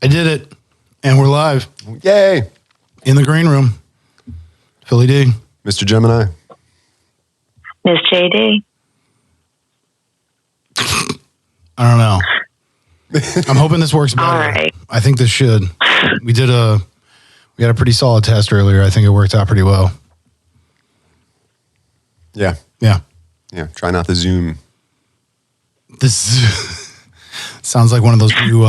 I did it. And we're live. Yay. In the green room. Philly D. Mr. Gemini. Miss JD. I don't know. I'm hoping this works better. All right. I think this should. We had a pretty solid test earlier. I think it worked out pretty well. Yeah. Yeah. Yeah. Try not to zoom. This sounds like one of those new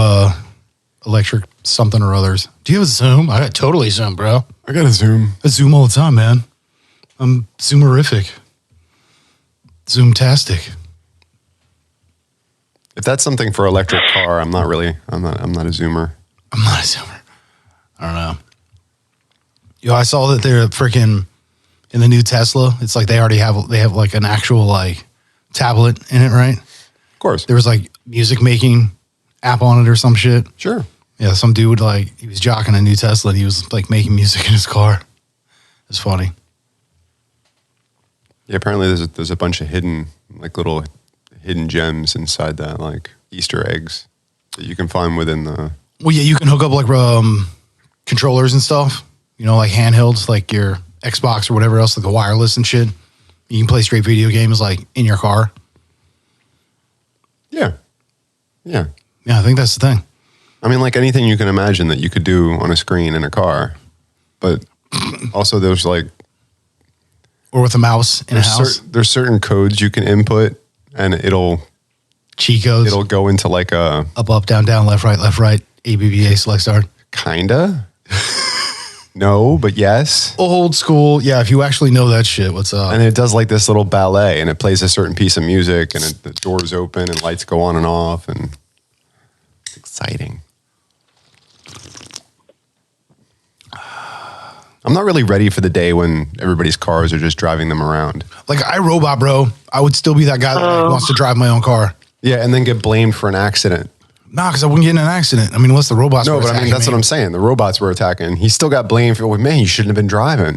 electric something or others. Do you have a Zoom? I got totally Zoom, bro. I got to zoom. I Zoom all the time, man. I'm Zoomerific. Zoomtastic. If that's something for electric car, I'm not a zoomer. I'm not a Zoomer. I don't know. Yo, I saw that they're freaking in the new Tesla. It's like they have like an actual like tablet in it, right? Of course. There was like music making app on it or some shit. Sure. Yeah, some dude he was jocking a new Tesla and he was like making music in his car. It's funny. Yeah, apparently there's a bunch of little hidden gems inside that, like Easter eggs that you can find within the... Well, yeah, you can hook up like controllers and stuff, like handhelds, like your Xbox or whatever else, like the wireless and shit. You can play straight video games like in your car. Yeah. Yeah. Yeah, I think that's the thing. I mean, like anything you can imagine that you could do on a screen in a car. But also there's like... Or with a mouse in a house. There's certain codes you can input and cheat codes. It'll go into like a... Up, down, left, right, ABBA, select start. Kinda. No, but yes. Old school. Yeah, if you actually know that shit, what's up? And it does like this little ballet and it plays a certain piece of music and the doors open and lights go on and off and it's exciting. I'm not really ready for the day when everybody's cars are just driving them around. Like iRobot, bro. I would still be that guy that wants to drive my own car. Yeah, and then get blamed for an accident. Nah, because I wouldn't get in an accident. I mean, unless the robots were attacking that's me. what I'm saying. The robots were attacking. He still got blamed for, man, you shouldn't have been driving.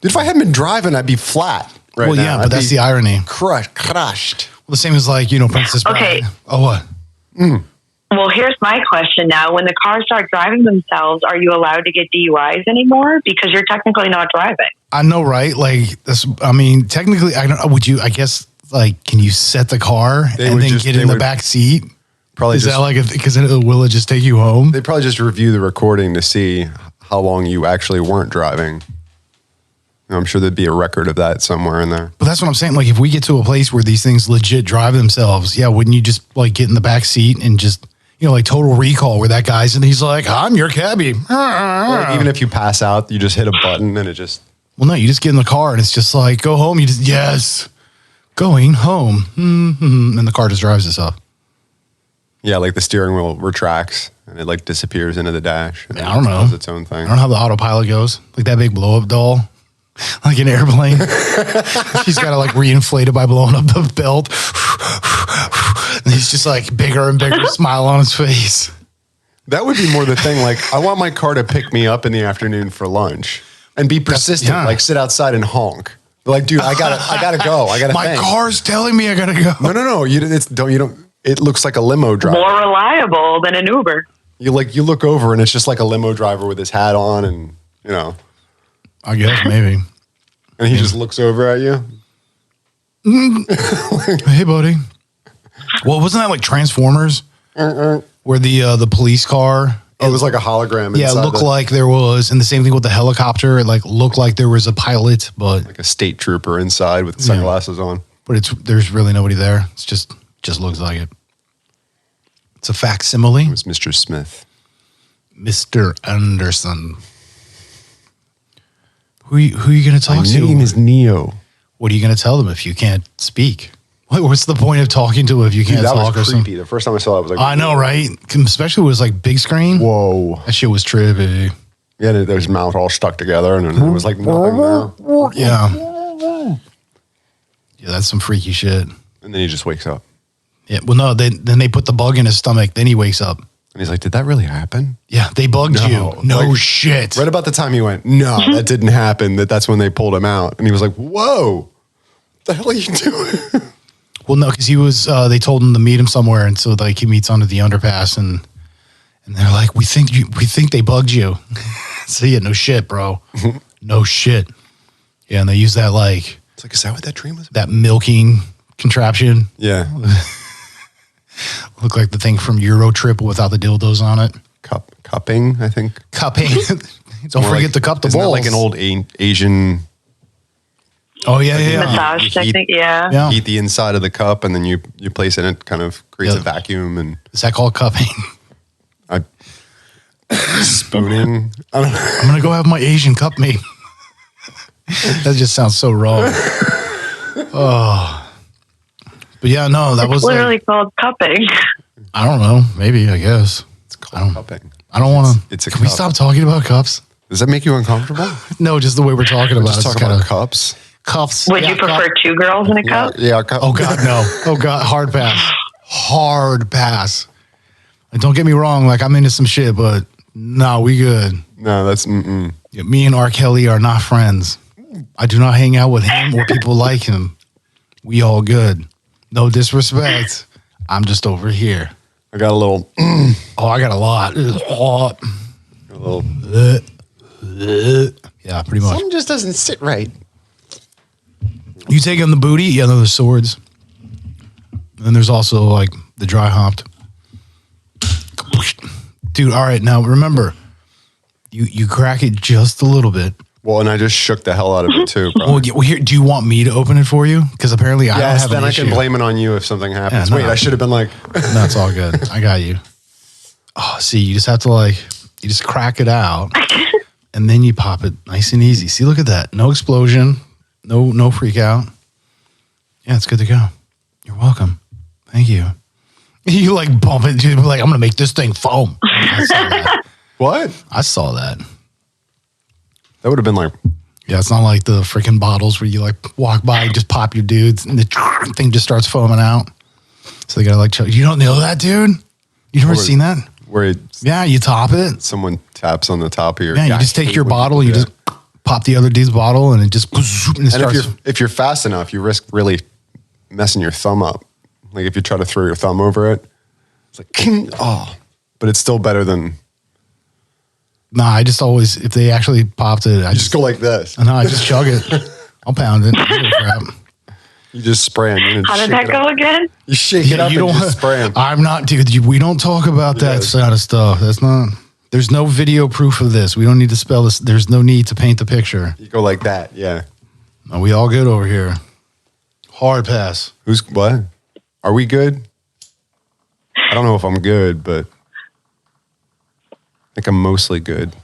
Dude, if I hadn't been driving, I'd be flat right now. Well, yeah, but that's the irony. Crushed. Well, the same as like, Princess Bride. Okay. Oh, what? Well, here's my question now. When the cars start driving themselves, are you allowed to get DUIs anymore? Because you're technically not driving. I know, right? Like, technically, I guess, like, can you set the car and then get in the back seat? Probably Is that like, because will it just take you home? They probably just review the recording to see how long you actually weren't driving. I'm sure there'd be a record of that somewhere in there. But that's what I'm saying. Like, if we get to a place where these things legit drive themselves, yeah, wouldn't you just, like, get in the back seat and just... like Total Recall where that guy's and he's like, I'm your cabbie. Like even if you pass out, you just hit a button and it just... Well, no, you just get in the car and it's just like, go home. You just, yes, going home. Mm-hmm. And the car just drives itself. Yeah, like the steering wheel retracts and it like disappears into the dash. And I don't know. Does its own thing. I don't know how the autopilot goes. Like that big blow up doll, like an airplane. She's got to like reinflate it by blowing up the belt. And he's just like bigger and bigger, smile on his face. That would be more the thing. Like, I want my car to pick me up in the afternoon for lunch and be persistent. Yeah. Like, sit outside and honk. Like, dude, I gotta go. I gotta. My car's telling me I gotta go. No. You don't. It looks like a limo driver. More reliable than an Uber. You look over and it's just like a limo driver with his hat on and I guess maybe. And he just looks over at you. Hey, buddy. Well, wasn't that like Transformers? Where the police car... It was like a hologram. Yeah, it looked like there was. And the same thing with the helicopter. It like looked like there was a pilot, but... Like a state trooper inside with sunglasses on. But there's really nobody there. It's just looks like it. It's a facsimile. It was Mr. Smith. Mr. Anderson. Who are you going to talk to? My name is Neo. What are you going to tell them if you can't speak? What's the point of talking to them if you can't talk or something? That was creepy. The first time I saw it, I was like... I know, right? Especially when it was like big screen. Whoa. That shit was trippy. Yeah, there's mouth all stuck together and it was like nothing there. Yeah. Yeah, that's some freaky shit. And then he just wakes up. Yeah, well, no, then they put the bug in his stomach. Then he wakes up. And he's like, did that really happen? Yeah, they bugged you. No like, shit. Right about the time he went, no, that didn't happen. That's when they pulled him out. And he was like, whoa, what the hell are you doing? Well, no, because he was, they told him to meet him somewhere. And so like he meets under the underpass and And they're like, we think they bugged you. So yeah, no shit, bro. No shit. Yeah, and they use that like. It's like, is that what that dream was about? That milking contraption. Yeah. Look like the thing from Euro Trip without the dildos on it. Cupping, I think. Cupping. Don't forget like, to cup the isn't balls. That like an old Asian. Oh yeah, yeah. Massage technique, yeah. Heat the inside of the cup, and then you place it in it, kind of creates a vacuum. And is that called cupping? Spooning. I don't know. I'm gonna go have my Asian cup me. That just sounds so wrong. Oh, but yeah, no, that was literally called cupping. I don't know. Maybe I guess It's called cupping. I don't want to. It's a Can cup. we stop talking about cups? Does that make you uncomfortable? No, just the way we're talking about it. Just talk about cups. Cups. Would you prefer two girls in a cup? Yeah. Cup. Oh God, no. Oh God, hard pass. Hard pass. And don't get me wrong. Like I'm into some shit, but no, we good. No, that's. Yeah, me and R. Kelly are not friends. I do not hang out with him or people like him. We all good. No disrespect. I'm just over here. I got a little. Oh, I got a lot. A little. Yeah, pretty much. Something just doesn't sit right. You take on the booty, yeah, no, the swords. And then there's also like the dry hopped. Dude, all right, now remember, you crack it just a little bit. Well, and I just shook the hell out of it too, bro. Well, here, do you want me to open it for you? Because apparently I don't Yes, have then an I issue. can blame it on you if something happens. Yeah, Wait, no. I should have been like. No, it's all good. I got you. Oh, see, you just have to you just crack it out, and then you pop it nice and easy. See, look at that. No explosion. No freak out. Yeah, it's good to go. You're welcome. Thank you. You bump it, dude. I'm gonna make this thing foam. I saw that. What? I saw that. That would have been like. Yeah, it's not like the freaking bottles where you walk by and just pop your dudes and the thing just starts foaming out. So they gotta you don't know that, dude? You never seen that? Where Yeah, you top it. someone taps on the top of your. Yeah, you I just take hate your when bottle, people you do just pop the other dude's bottle, and it just and it And starts. if you're fast enough, you risk really messing your thumb up. Like if you try to throw your thumb over it, it's like but it's still better than Nah, I just always if they actually popped it, I you just go like this. No, I just chug it. I'll pound it. I don't give a crap. You just spray them. How did that go again? You shake it up you and don't. just spray them. I'm not, dude. We don't talk about that kind of stuff. That's not. There's no video proof of this. We don't need to spell this. There's no need to paint the picture. You go like that, yeah. No, we all good over here. Hard pass. Who's what? Are we good? I don't know if I'm good, but I think I'm mostly good.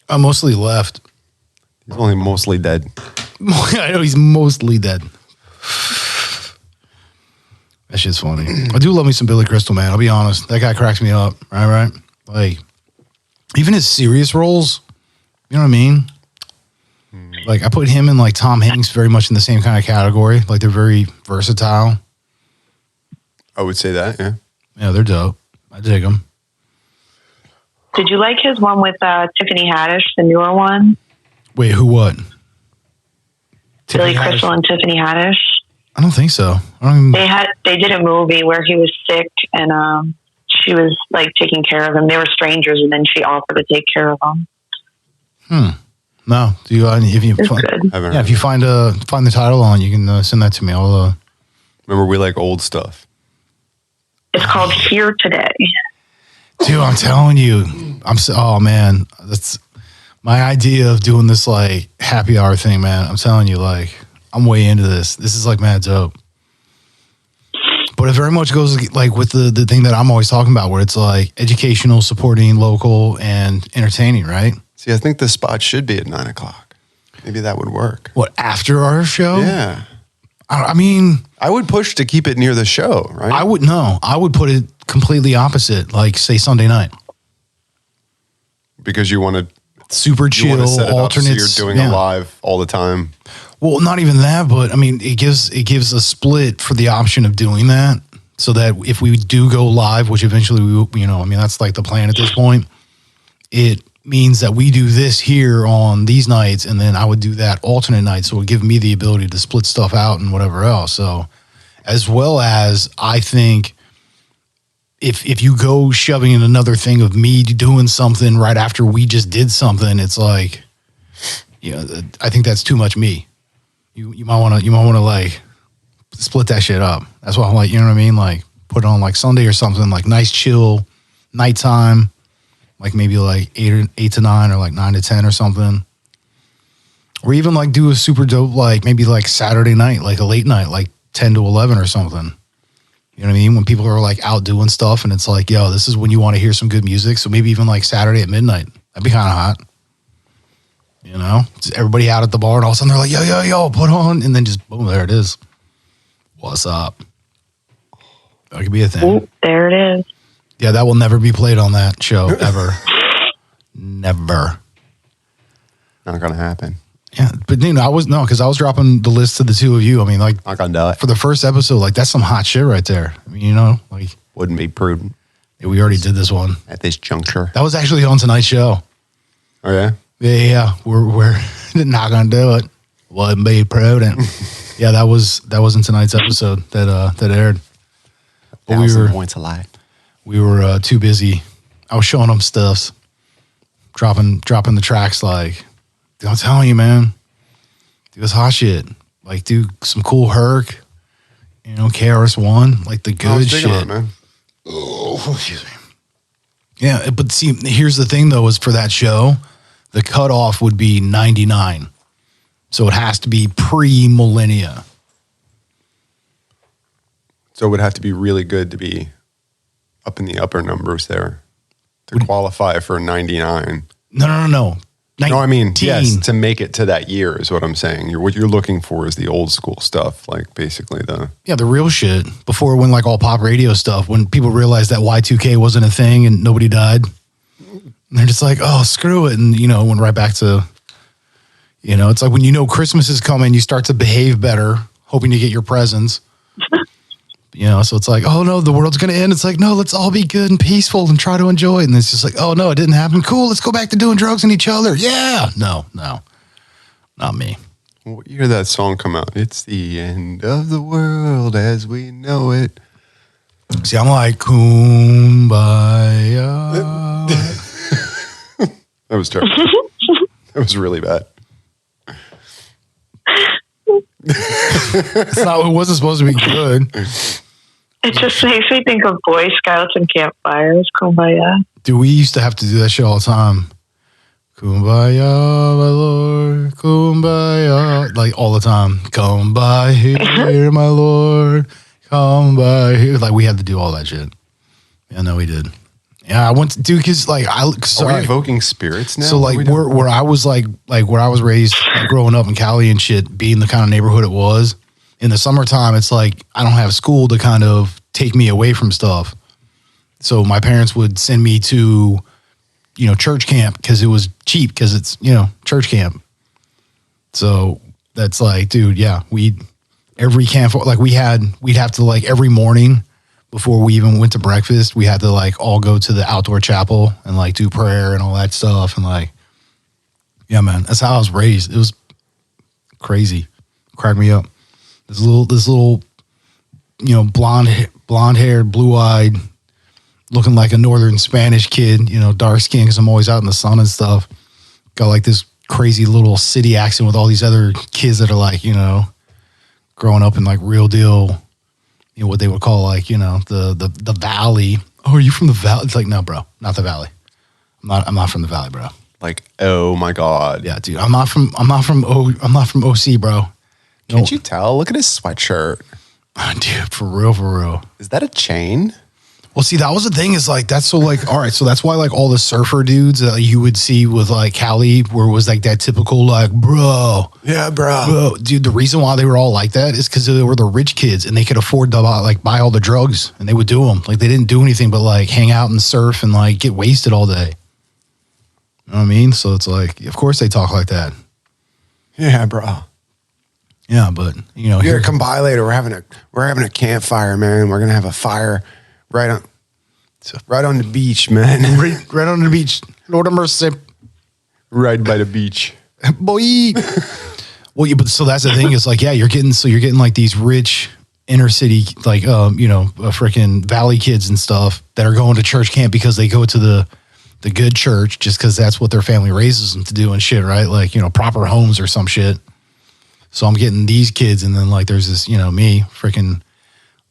I'm mostly left. He's only mostly dead. I know he's mostly dead. That shit's funny. I do love me some Billy Crystal, man. I'll be honest. That guy cracks me up. Right? Like, even his serious roles, you know what I mean? Like, I put him and Tom Hanks very much in the same kind of category. Like, they're very versatile. I would say that, yeah. Yeah, they're dope. I dig them. Did you like his one with Tiffany Haddish, the newer one? Wait, who what? Billy Tiffany Haddish? Crystal and Tiffany Haddish. I don't think so. I don't even, They did a movie where he was sick and she was taking care of him. They were strangers, and then she offered to take care of him. no. Do you? If you It's find, good. yeah, if you find the title on, you can send that to me. I'll. Remember, we like old stuff. It's called Here Today. Dude, I'm telling you, oh man, that's my idea of doing this happy hour thing, man. I'm telling you, I'm way into this. This is mad dope. But it very much goes with the thing that I'm always talking about, where it's educational, supporting local, and entertaining, right? See, I think the spot should be at 9:00. Maybe that would work. What, after our show? Yeah. I mean, I would push to keep it near the show, right? I would put it completely opposite, say Sunday night. Because you want to Super chill, set it up so alternates. you're doing it live all the time. Well, not even that, but I mean, it gives a split for the option of doing that, so that if we do go live, which eventually we, that's the plan at this point. It means that we do this here on these nights, and then I would do that alternate night, so it would give me the ability to split stuff out and whatever else. So, as well as I think if you go shoving in another thing of me doing something right after we just did something, it's like, I think that's too much me. You might want to like split that shit up. That's why I'm like, you know what I mean? Like put it on like Sunday or something, like nice chill nighttime, like maybe like 8 to 9 or like 9 to 10 or something. Or even like do a super dope, like maybe like Saturday night, like a late night, like 10 to 11 or something. You know what I mean? When people are like out doing stuff and it's like, yo, this is when you want to hear some good music. So maybe even like Saturday at midnight. That'd be kind of hot. You know? Just everybody out at the bar and all of a sudden they're like, yo, put on. And then just boom, there it is. What's up? That could be a thing. Ooh, there it is. Yeah, that will never be played on that show, ever. Never. Not going to happen. Yeah, but because I was dropping the list to the two of you. I mean, like, Not going to do it. for the first episode, like, that's some hot shit right there. I mean, like, Wouldn't be prudent we already did this one. at this juncture. That was actually on tonight's show. Oh, yeah? Yeah, we're not gonna do it. Wouldn't be prudent. Yeah, that was in tonight's episode that aired. But 1,000 points alive. we were too busy. I was showing them stuffs, dropping the tracks. Like, I'm telling you, man, do this hot shit. Like, do some cool Herc, KRS-One, like the I was good digging shit. on it, man. Oh, excuse me. Yeah, but see, here's the thing though: is for that show, the cutoff would be 99, so it has to be pre-millennia. So it would have to be really good to be up in the upper numbers there to qualify for 99. No. No, I mean, 19. yes, to make it to that year is what I'm saying. What you're looking for is the old school stuff, like basically the real shit before when like all pop radio stuff, when people realized that Y2K wasn't a thing and nobody died. And they're just like, oh, screw it. And, went right back to, it's like when Christmas is coming, you start to behave better, hoping to get your presents. So it's like, oh no, the world's going to end. It's like, no, let's all be good and peaceful and try to enjoy it. And it's just like, oh no, it didn't happen. Cool. Let's go back to doing drugs on each other. Yeah. No, not me. what year did that song come out? It's the end of the world as we know it. See, I'm like, kumbaya. That was terrible. That was really bad. It wasn't supposed to be good. It just makes me think of Boy Scouts and campfires. Kumbaya. Dude, we used to have to do that shit all the time. Kumbaya, my Lord, kumbaya. Like all the time. Come by here, my Lord. Come by here. Like we had to do all that shit. Yeah, no, we did. Yeah, I went to do because like Are we evoking spirits now? So like where I was like where I was raised, like, growing up in Cali and shit, being the kind of neighborhood it was. In the summertime, it's like I don't have school to kind of take me away from stuff. So my parents would send me to, church camp because it was cheap because it's, church camp. So that's like, dude, yeah, every camp, like we'd have to like every morning before we even went to breakfast, we had to like all go to the outdoor chapel and like do prayer and all that stuff. And like, yeah, man, that's how I was raised. It was crazy. Cracked me up. This little, blonde haired, blue eyed, looking like a northern Spanish kid, dark skin because I'm always out in the sun and stuff. Got like this crazy little city accent with all these other kids that are like, growing up in like real deal, what they would call like, the valley. Oh, are you from the valley? It's like, no, bro, not the valley. I'm not from the valley, bro. Like, oh my God. Yeah, dude. I'm not from OC, bro. Can't you tell? Look at his sweatshirt. Dude, for real. Is that a chain? Well, see, that was the thing is like, that's so like, all right. So that's why like all the surfer dudes that you would see with like Cali, where it was like that typical, like, bro. Yeah, bro. Dude, the reason why they were all like that is because they were the rich kids and they could afford to buy all the drugs and they would do them. Like they didn't do anything but like hang out and surf and like get wasted all day. You know what I mean? So it's like, of course they talk like that. Yeah, bro. Yeah, but Here, come by later. We're having a campfire, man. We're gonna have a fire right on the beach, man. right on the beach. Lord of mercy. Right by the beach. Boy. Well, yeah, but so that's the thing is like, yeah, you're getting like these rich inner city, like, freaking valley kids and stuff that are going to church camp because they go to the good church just because that's what their family raises them to do and shit, right? Like, proper homes or some shit. So I'm getting these kids, and then like there's this, me, freaking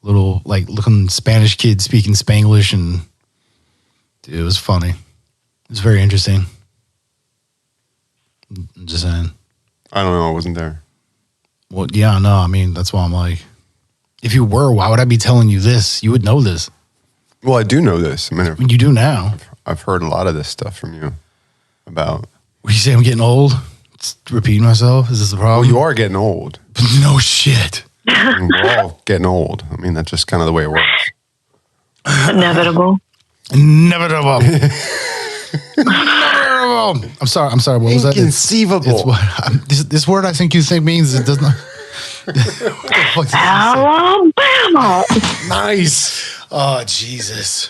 little like looking Spanish kid speaking Spanglish, and dude, it was funny. It was very interesting. I'm just saying. I don't know. I wasn't there. Well, yeah, no, I mean, that's why I'm like, if you were, why would I be telling you this? You would know this. Well, I do know this. I mean, You do now. I've heard a lot of this stuff from you about. What, you say I'm getting old? Just repeating myself? Is this the Well, problem? you are getting old. No shit. I mean, we're all getting old. I mean, that's just kind of the way it works. Inevitable. Inevitable. Inevitable. I'm sorry. What was that? Inconceivable. It's what, this word I think you think means it does not. What the fuck does it say? Alabama. Nice. Oh, Jesus.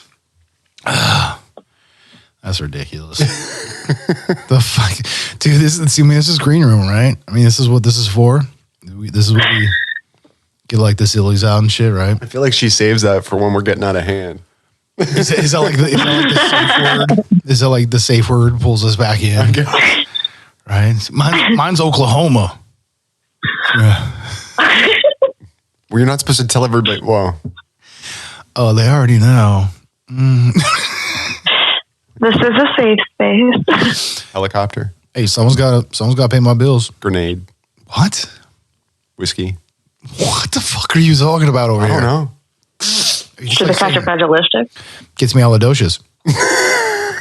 That's ridiculous. The fuck, dude. This is green room, right? I mean, this is what this is for. This is what we get like the sillies out and shit, right? I feel like she saves that for when we're getting out of hand. Is that like the safe word? Is that like the safe word pulls us back in? Right? Mine's Oklahoma. Yeah. Well, you're not supposed to tell everybody. Well, Oh, they already know. This is a safe space. helicopter, Hey, someone's got to pay my bills. grenade, What? whiskey. What the fuck are you talking about over I here? don't know. Are you just, Should like, the catch a fragilistic? gets me alidocious.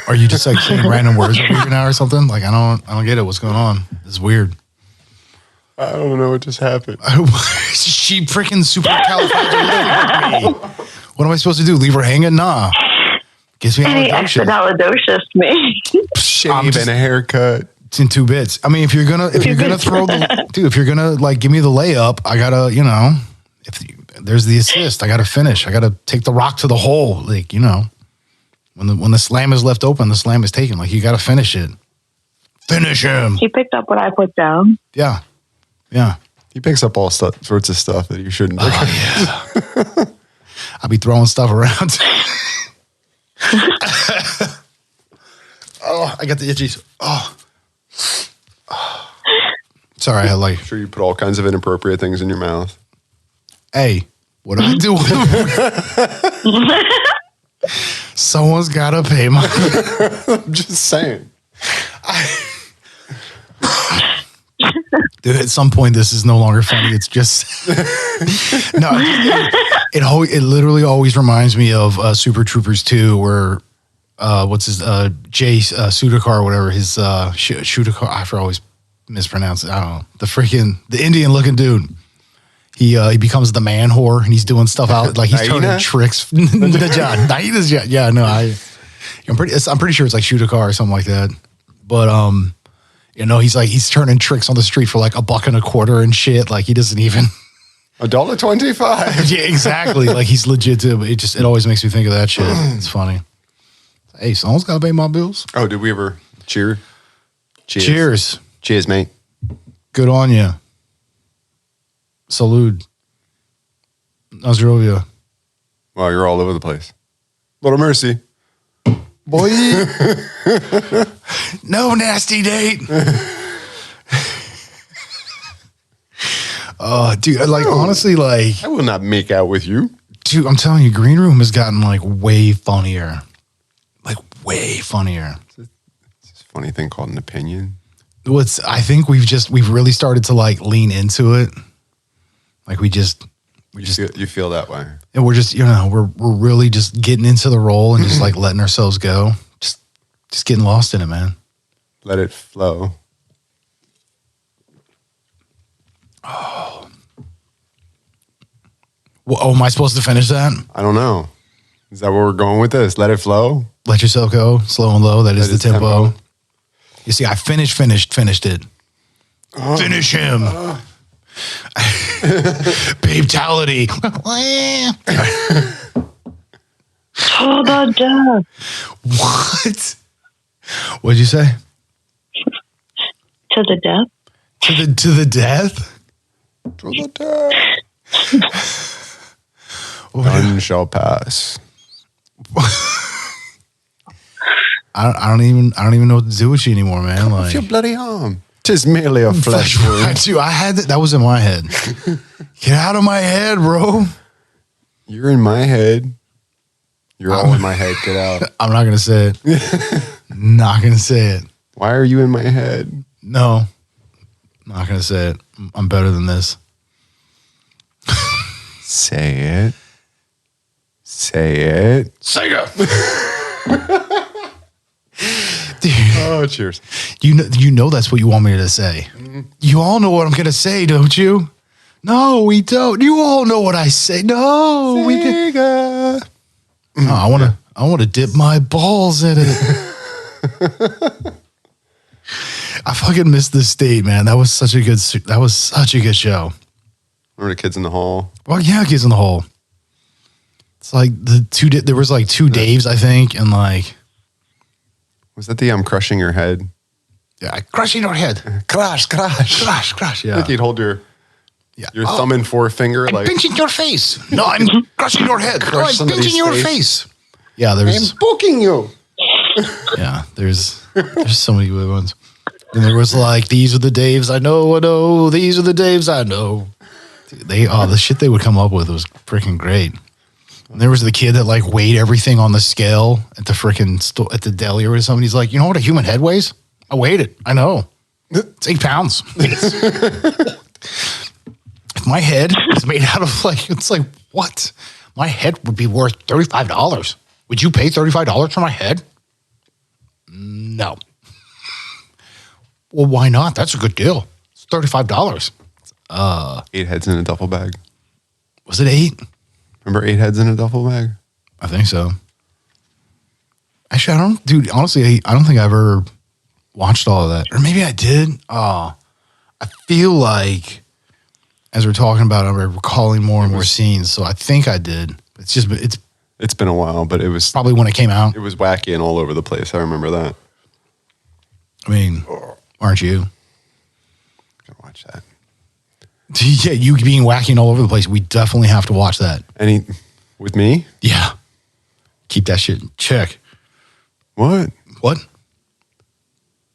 Are you just like saying random words over here now or something? Like I don't get it. What's going on? This is weird. I don't know what just happened. She freaking supercalifragilistic. What am I supposed to do? Leave her hanging? Nah. Gets me Any extra alidocious. alidocious me. Shave and a haircut. It's in 2 bits. I mean, if you're gonna throw the dude, if you're gonna like give me the layup, I gotta, if there's the assist, I gotta finish. I gotta take the rock to the hole. Like, when the slam is left open, the slam is taken. Like, you gotta finish it. Finish him. He picked up what I put down. Yeah. Yeah. He picks up all sorts of stuff that you shouldn't. Oh, yeah. I'll be throwing stuff around. Oh, I got the itchies. Oh. Sorry, I had like. I'm sure you put all kinds of inappropriate things in your mouth. Hey, what do I do? Someone's got to pay my. I'm just saying. Dude, at some point, this is no longer funny. It's just no. It literally always reminds me of Super Troopers 2, where what's his Jay Sudhakar or whatever his Sudhakar. I always mispronounce it. I don't know, the Indian looking dude. He becomes the man whore and he's doing stuff out like he's turning tricks. I'm pretty sure it's like Sudhakar or something like that. But he's turning tricks on the street for like $1.25 and shit. Like he doesn't even $1.25. Yeah, exactly. Like he's legit too. But it always makes me think of that shit. It's funny. Hey, someone's got to pay my bills. Oh, did we ever cheer? Cheers. Cheers, mate. Good on you. Salud. Nazdrovia. Wow, you're all over the place. Little mercy. Boy. No nasty date. Oh, dude, like honestly, like I will not make out with you. Dude, I'm telling you, Green Room has gotten like way funnier. Like way funnier. It's a funny thing called an opinion. I think we've really started to like lean into it. Like you feel that way. And we're just, we're really just getting into the role and just like letting ourselves go. Just getting lost in it, man. Let it flow. Oh. Well, am I supposed to finish that? I don't know. Is that where we're going with this? Let it flow? Let yourself go, slow and low. That is the tempo. You see, I finished it. Finish him. Babetality. To the death. What? What'd you say? To the death. To the death? To the death. None shall pass. I don't even know what to do with you anymore, man. Off your bloody arm. 'Tis merely a flesh wound. I had that was in my head. Get out of my head, bro. You're in my head. You're all in my head. Get out. I'm not gonna say it. Not gonna say it. Why are you in my head? No. Not gonna say it. I'm better than this. Say it. Say it. Sega. Dude, Oh, cheers. you know that's what you want me to say. You all know what I'm gonna say, don't you? No, we don't. You all know what I say. No, we did. Sega. Oh, I want to dip my balls in it. I fucking missed this state, man. That was such a good show. Remember the Kids in the Hall? Well, yeah, Kids in the Hole. It's like there was like two Daves, I think, and like. Was that the I'm crushing your head? Yeah, crushing your head. Crash. Crash, yeah. Like you'd hold your thumb and forefinger. I'm like pinching your face. No, I'm crushing your head. No, I'm somebody's pinching your face. Yeah, there's. I'm booking you. Yeah, there's so many good ones. And there was like, these are the Daves I know. These are the Daves I know. Dude, the shit they would come up with was freaking great. And there was the kid that like weighed everything on the scale at the freaking at the deli or something. He's like, you know what a human head weighs? I weighed it. I know. It's 8 pounds. If my head is made out of like, it's like, what? My head would be worth $35. Would you pay $35 for my head? No. Well, why not? That's a good deal. It's $35. 8 heads in a duffel bag. Was it 8? Remember 8 heads in a duffel bag? I think so. Actually, honestly, I don't think I ever watched all of that. Or maybe I did. I feel like as we're talking about it, I'm recalling more and more scenes. So I think I did. It's been a while, but it was probably when it came out. It was wacky and all over the place. I remember that. I mean, aren't you? Gotta watch that. Yeah, you being wacky and all over the place. We definitely have to watch that. With me? Yeah. Keep that shit in check. What? What?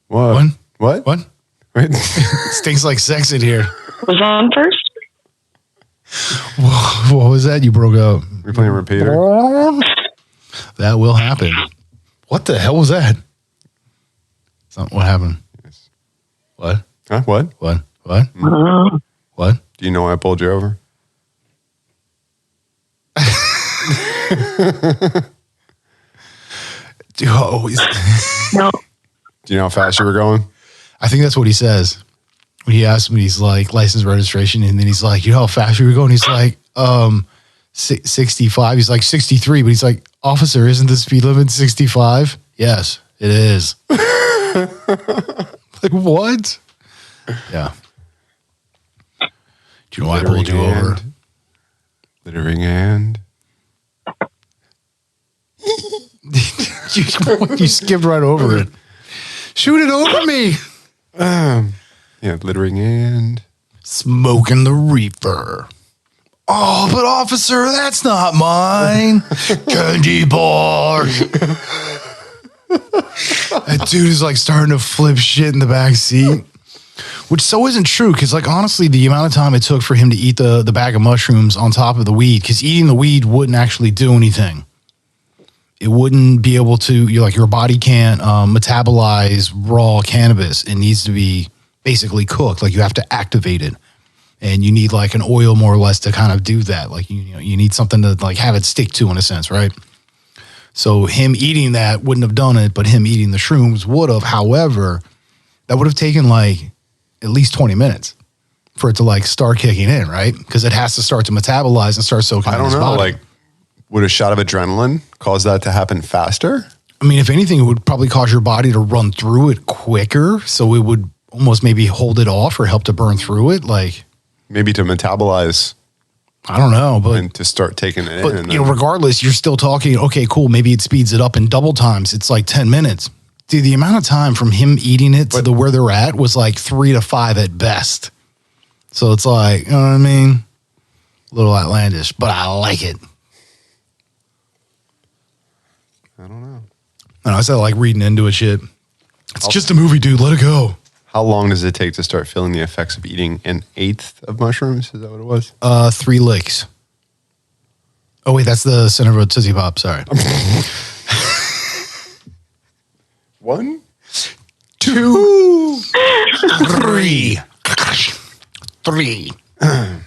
What? What? What? Wait. Stinks like sex in here. Was on first? What was that? You broke up. We're playing repeater. That will happen. What the hell was that? What happened? Yes. What? Huh? What? What? What? What? Do you know why I pulled you over? No. Do you know how fast you were going? I think that's what he says. When he asks me, he's like, license registration. And then he's like, you know how fast you were going? He's like, 65. He's like, 63. But he's like, officer, isn't the speed limit 65? Yes, it is. Like, what? Yeah. Do you know why I pulled you over? Littering and. You skipped right over it. Shoot it over me. Yeah, littering and. Smoking the reefer. Oh, but officer, that's not mine. Candy bar. That dude is like starting to flip shit in the back seat. Which so isn't true, because like honestly, the amount of time it took for him to eat the bag of mushrooms on top of the weed, because eating the weed wouldn't actually do anything. It wouldn't be able to, your body can't metabolize raw cannabis. It needs to be basically cooked. Like you have to activate it. And you need like an oil more or less to kind of do that. Like, you need something to like have it stick to in a sense, right? So him eating that wouldn't have done it, but him eating the shrooms would have. However, that would have taken like at least 20 minutes for it to like start kicking in, right? Because it has to start to metabolize and start soaking in his body. Like, would a shot of adrenaline cause that to happen faster? I mean, if anything, it would probably cause your body to run through it quicker. So it would almost maybe hold it off or help to burn through it. Like maybe to metabolize. I don't know, but and to start taking it in. But regardless, you're still talking, okay, cool. Maybe it speeds it up in double times. It's like 10 minutes. Dude, the amount of time from him eating it to where they're at was like 3 to 5 at best. So it's like, you know what I mean? A little outlandish, but I like it. I don't know. And I started like reading into it shit. It's just a movie, dude. Let it go. How long does it take to start feeling the effects of eating 1/8 of mushrooms? Is that what it was? 3 licks. Oh, wait, that's the center of a Tootsie Pop. Sorry. 1, 2, 3. 3. Dude,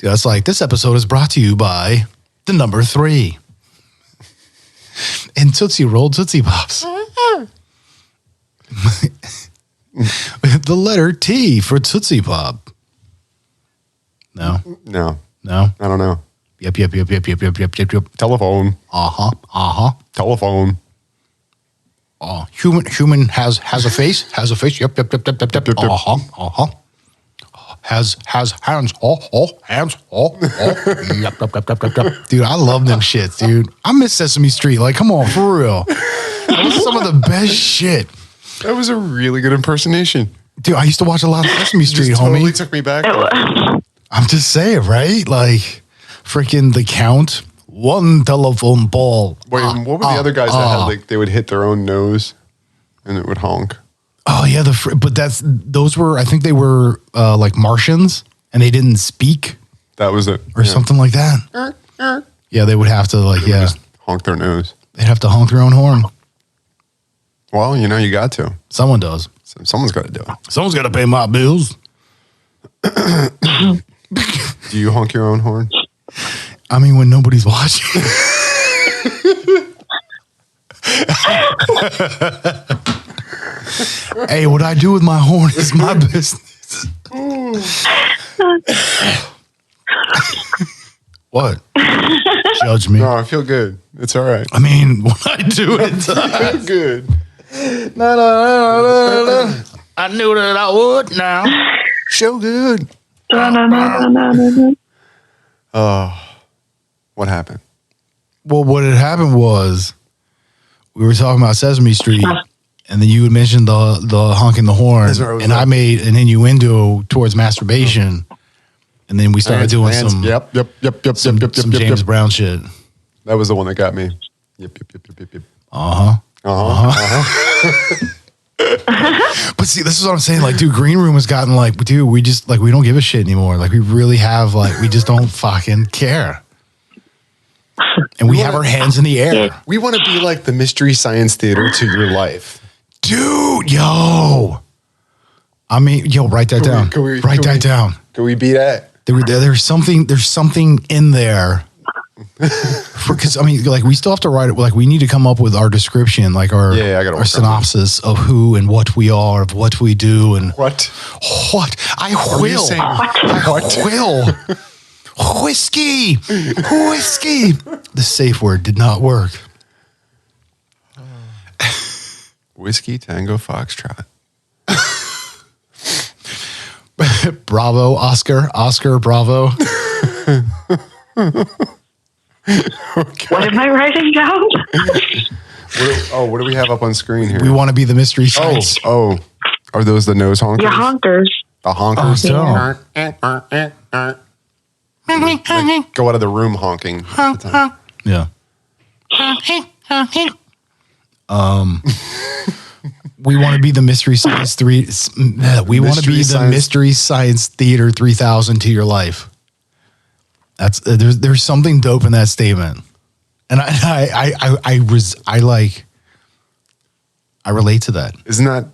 that's like, this episode is brought to you by the number 3. And Tootsie Roll Tootsie Pops. The letter T for Tootsie Pop. No. No. No. I don't know. Yep. Telephone. Telephone. Oh, human has a face. Has a face. Yep. Has hands. Hands. Yep. Dude, I love them shits, dude. I miss Sesame Street. Like, come on, for real. That was some of the best shit. That was a really good impersonation. Dude, I used to watch a lot of Sesame Street, Just homie. totally took me back. I'm just saying, right? Like, freaking The Count, one telephone pole. Wait, what were the other guys that had, like, they would hit their own nose and it would honk? Oh, yeah. But those were, I think they were like Martians and they didn't speak That was it. or something like that. Yeah, they would have to, like, They would just honk their nose. they'd have to honk their own horn. Well, you know, you got to. Someone does. Someone's got to do it. Someone's got to pay my bills. Do you honk your own horn? I mean, when nobody's watching. Hey, what I do with my horn is my business. What? Judge me. No, I feel good. It's all right. I mean, when I do it, I feel good. I knew that I would now. So good. Oh, what happened? Well, what had happened was we were talking about Sesame Street, and then you had mentioned the honking the horn, and I made an innuendo towards masturbation, and then we started doing some James Brown shit. That was the one that got me. Yep. But see, this is what I'm saying. Like, dude, Green Room has gotten like, dude, we just like we don't give a shit anymore. Like, we really have like we just don't fucking care, and we have our hands in the air. We want to be like the Mystery Science Theater to your life. Dude, yo. I mean, yo, write that down. Write that down. Can we be that? There's something in there. Because I mean, like, we still have to write it. Like, we need to come up with our description, like our synopsis of who and what we are, of what we do, and what I will. Whiskey. The safe word did not work. Whiskey Tango Foxtrot. Bravo, Oscar, bravo. What am I writing down? What do we have up on screen here? We want to be the mystery science. Oh, are those the nose honkers? Your honkers. The honkers. Like, go out of the room honking. Yeah. We want to be the Mystery Science 3. We want to be the Mystery Science Theater 3000 to your life. That's there's something dope in that statement, and I relate to that. Isn't that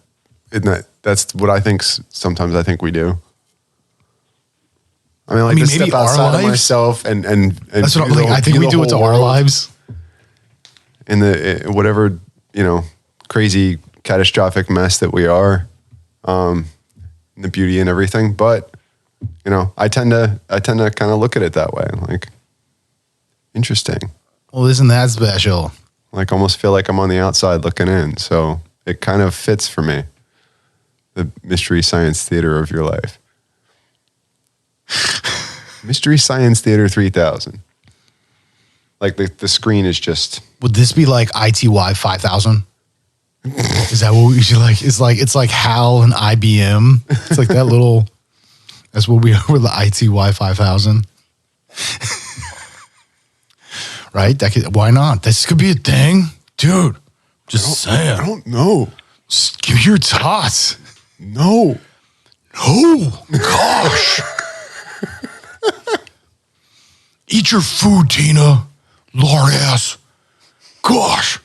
that's what I think? Sometimes I think we do. I mean, to maybe step outside of lives? myself and That's what I'm like. I think we do it to our lives. In the whatever, crazy catastrophic mess that we are, the beauty and everything. But I tend to kind of look at it that way. Like, interesting. Well, isn't that special? Like, almost feel like I'm on the outside looking in. So it kind of fits for me. The Mystery Science Theater of your life. Mystery Science Theater 3000. Like the screen is just. Would this be like ITY 5000? Is that what we should like? It's like HAL and IBM. It's like that little. That's what we are with the ITY 5000. right? Why not? This could be a thing, dude. Just saying. I don't know. Just give me your tots. No. No. Gosh. Eat your food, Tina. Lard ass. Gosh.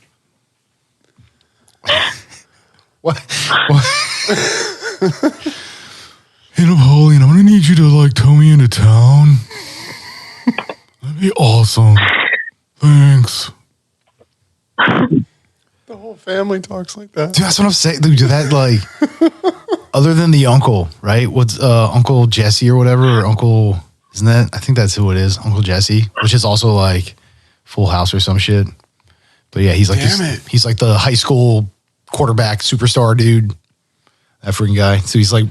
What? Hey, Napoleon, I'm gonna need you to like tow me into town. That'd be awesome. Thanks. The whole family talks like that. Dude, that's what I'm saying. Dude, that like, other than the uncle, right? What's Uncle Jesse or whatever, or Uncle, isn't that? I think that's who it is, Uncle Jesse, which is also like Full House or some shit. But yeah, he's like he's like the high school quarterback superstar dude. That freaking guy. So he's like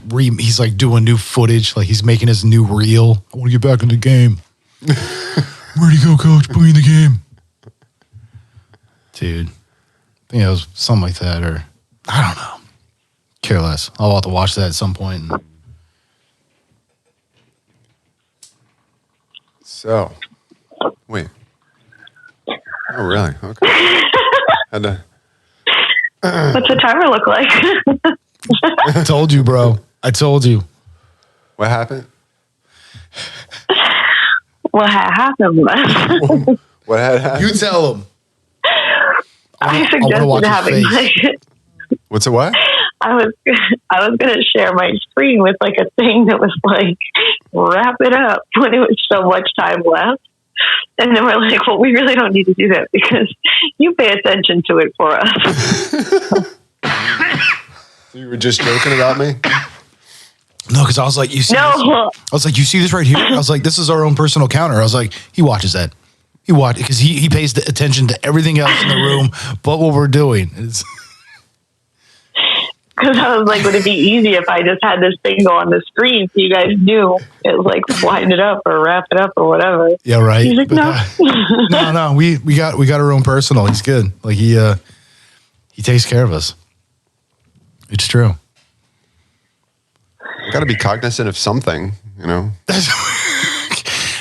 doing new footage, like he's making his new reel. I want to get back in the game. Where'd he go, coach? Put me in the game. Dude. I think it was something like that, or I don't know. Care less. I'll have to watch that at some point. So, wait. Oh, really? Okay. Had to. What's the timer look like? I told you, bro. I told you. What happened? What had happened was What had happened? You tell him. I wanna suggested watch his having face. like What's a what? I was gonna share my screen with like a thing that was like wrap it up when it was so much time left. And then we're like, well, we really don't need to do that because you pay attention to it for us. You were just joking about me? No, because I was like, you see No. this? I was like, you see this right here? I was like, this is our own personal counter. I was like, he watches that. He watches because he pays attention to everything else in the room but what we're doing. It's Because I was like, would it be easy if I just had this thing go on the screen so you guys knew it was like wind it up or wrap it up or whatever? yeah, right. He's like, But, no. no, we got our own personal. He's good. Like he takes care of us. It's true. You got to be cognizant of something, you know?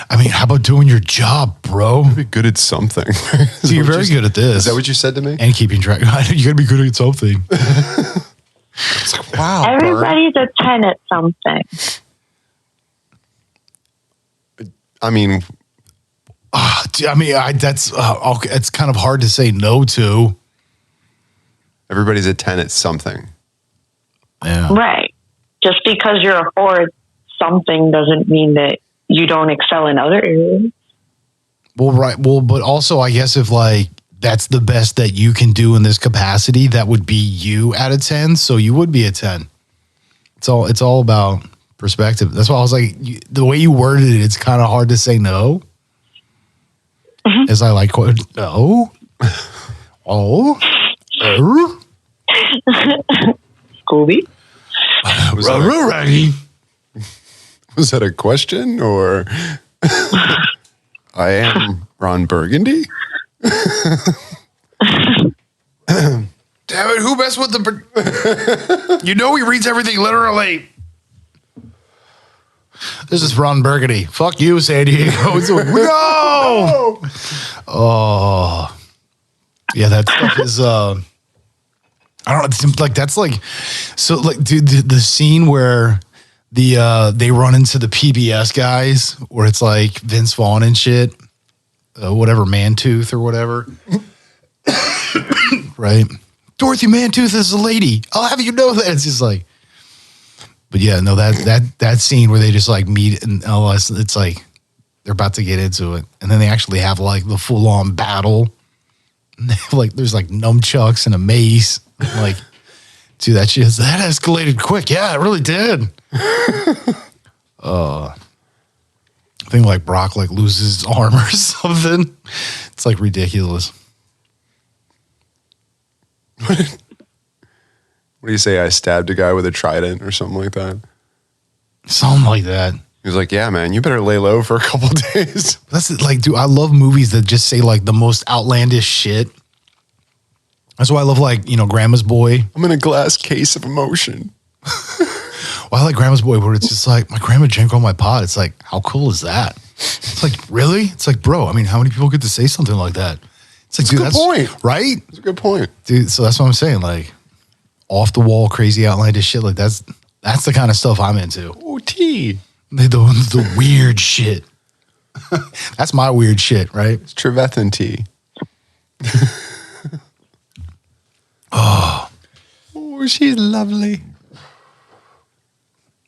I mean, how about doing your job, bro? Be good at something. So you're very good at this. Is that what you said to me? And keeping track. You got to be good at something. It's like, wow. Everybody's a 10 at something. I mean, that's it's kind of hard to say no to. everybody's a 10 at something. Yeah. Right. Just because you're a 4 at something doesn't mean that you don't excel in other areas. Well, right. Well, but also, I guess if like that's the best that you can do in this capacity, that would be you at a 10. So you would be a 10. It's all about perspective. That's why I was like, the way you worded it, it's kind of hard to say no. Mm-hmm. As I like, no. Oh. Scooby? Was that a question or I am Ron Burgundy? Damn it, who messed with the... You know he reads everything literally. This is Ron Burgundy. Fuck you, San Diego. No! Oh. Yeah, that stuff is... I don't know. It's like, that's like... So, like, dude, the scene where they run into the PBS guys, where it's like Vince Vaughn and shit, whatever, Mantooth or whatever. Right? Dorothy Mantooth is a lady. I'll have you know that. It's just like... But yeah, no, that scene where they just like meet and all this, it's like they're about to get into it. And then they actually have like the full on battle. And they have like, there's like nunchucks and a mace. I'm like, dude, that escalated quick. Yeah, it really did. I think like Brock like loses his arm or something. It's like ridiculous. What do you say? I stabbed a guy with a trident or something like that. Something like that. He was like, yeah, man, you better lay low for a couple days. That's it. Like, dude, I love movies that just say like the most outlandish shit. That's why I love like, Grandma's Boy. I'm in a glass case of emotion. Well, I like Grandma's Boy where it's just like, my grandma drank all my pot. It's like, how cool is that? It's like, really? It's like, bro, I mean, how many people get to say something like that? It's like, dude, That's a good point. Right? That's a good point. Dude, so that's what I'm saying. Like, off the wall, crazy outlandish shit. Like, that's the kind of stuff I'm into. Oh, tea. The weird shit. That's my weird shit, right? It's Trevethan tea. Oh, she's lovely.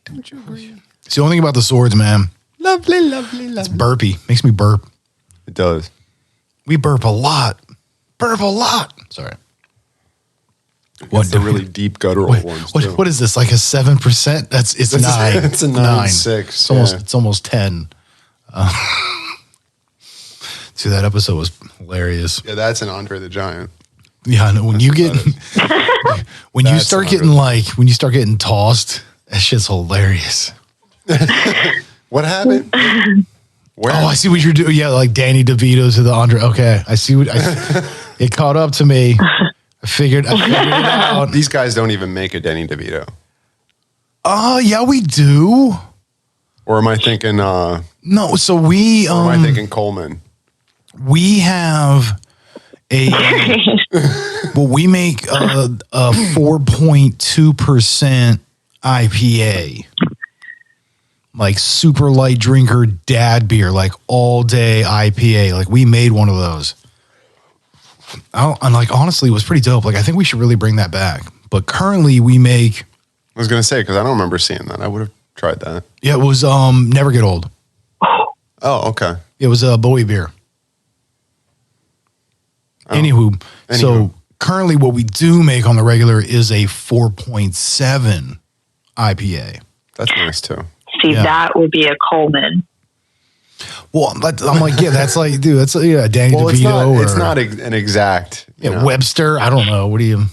Don't you agree? it's the only thing about the swords, man. Lovely, lovely, lovely. It's burpy. Makes me burp. It does. We burp a lot. Burp a lot. Sorry. What the really deep guttural ones? What is this? Like a 7%? It's 9. It's a 9.6. It's almost 10. See, that episode was hilarious. Yeah, that's an Andre the Giant. Yeah, I know. When you get when you start getting tossed, that shit's hilarious. What happened? Where? Oh, I see what you're doing. Yeah, like Danny DeVito to the Andre. Okay, I see it caught up to me. I figured it out. These guys don't even make a Danny DeVito. Yeah, we do. Or am I thinking? No, so we. Or am I thinking Coleman? We have a. Well, we make a 4.2% IPA. Like super light drinker dad beer, like all day IPA. Like we made one of those. And like honestly, it was pretty dope. Like I think we should really bring that back. But currently we make. I was gonna say because I don't remember seeing that. I would have tried that. Yeah, it was Never Get Old. Oh, okay. It was a Bowie beer. Anywho, so currently what we do make on the regular is a 4.7 IPA. That's nice too. See, that would be a Coleman. Well, I'm like, yeah, that's like, dude, that's Danny DeVito. It's not an exact. Webster. I don't know. What do you?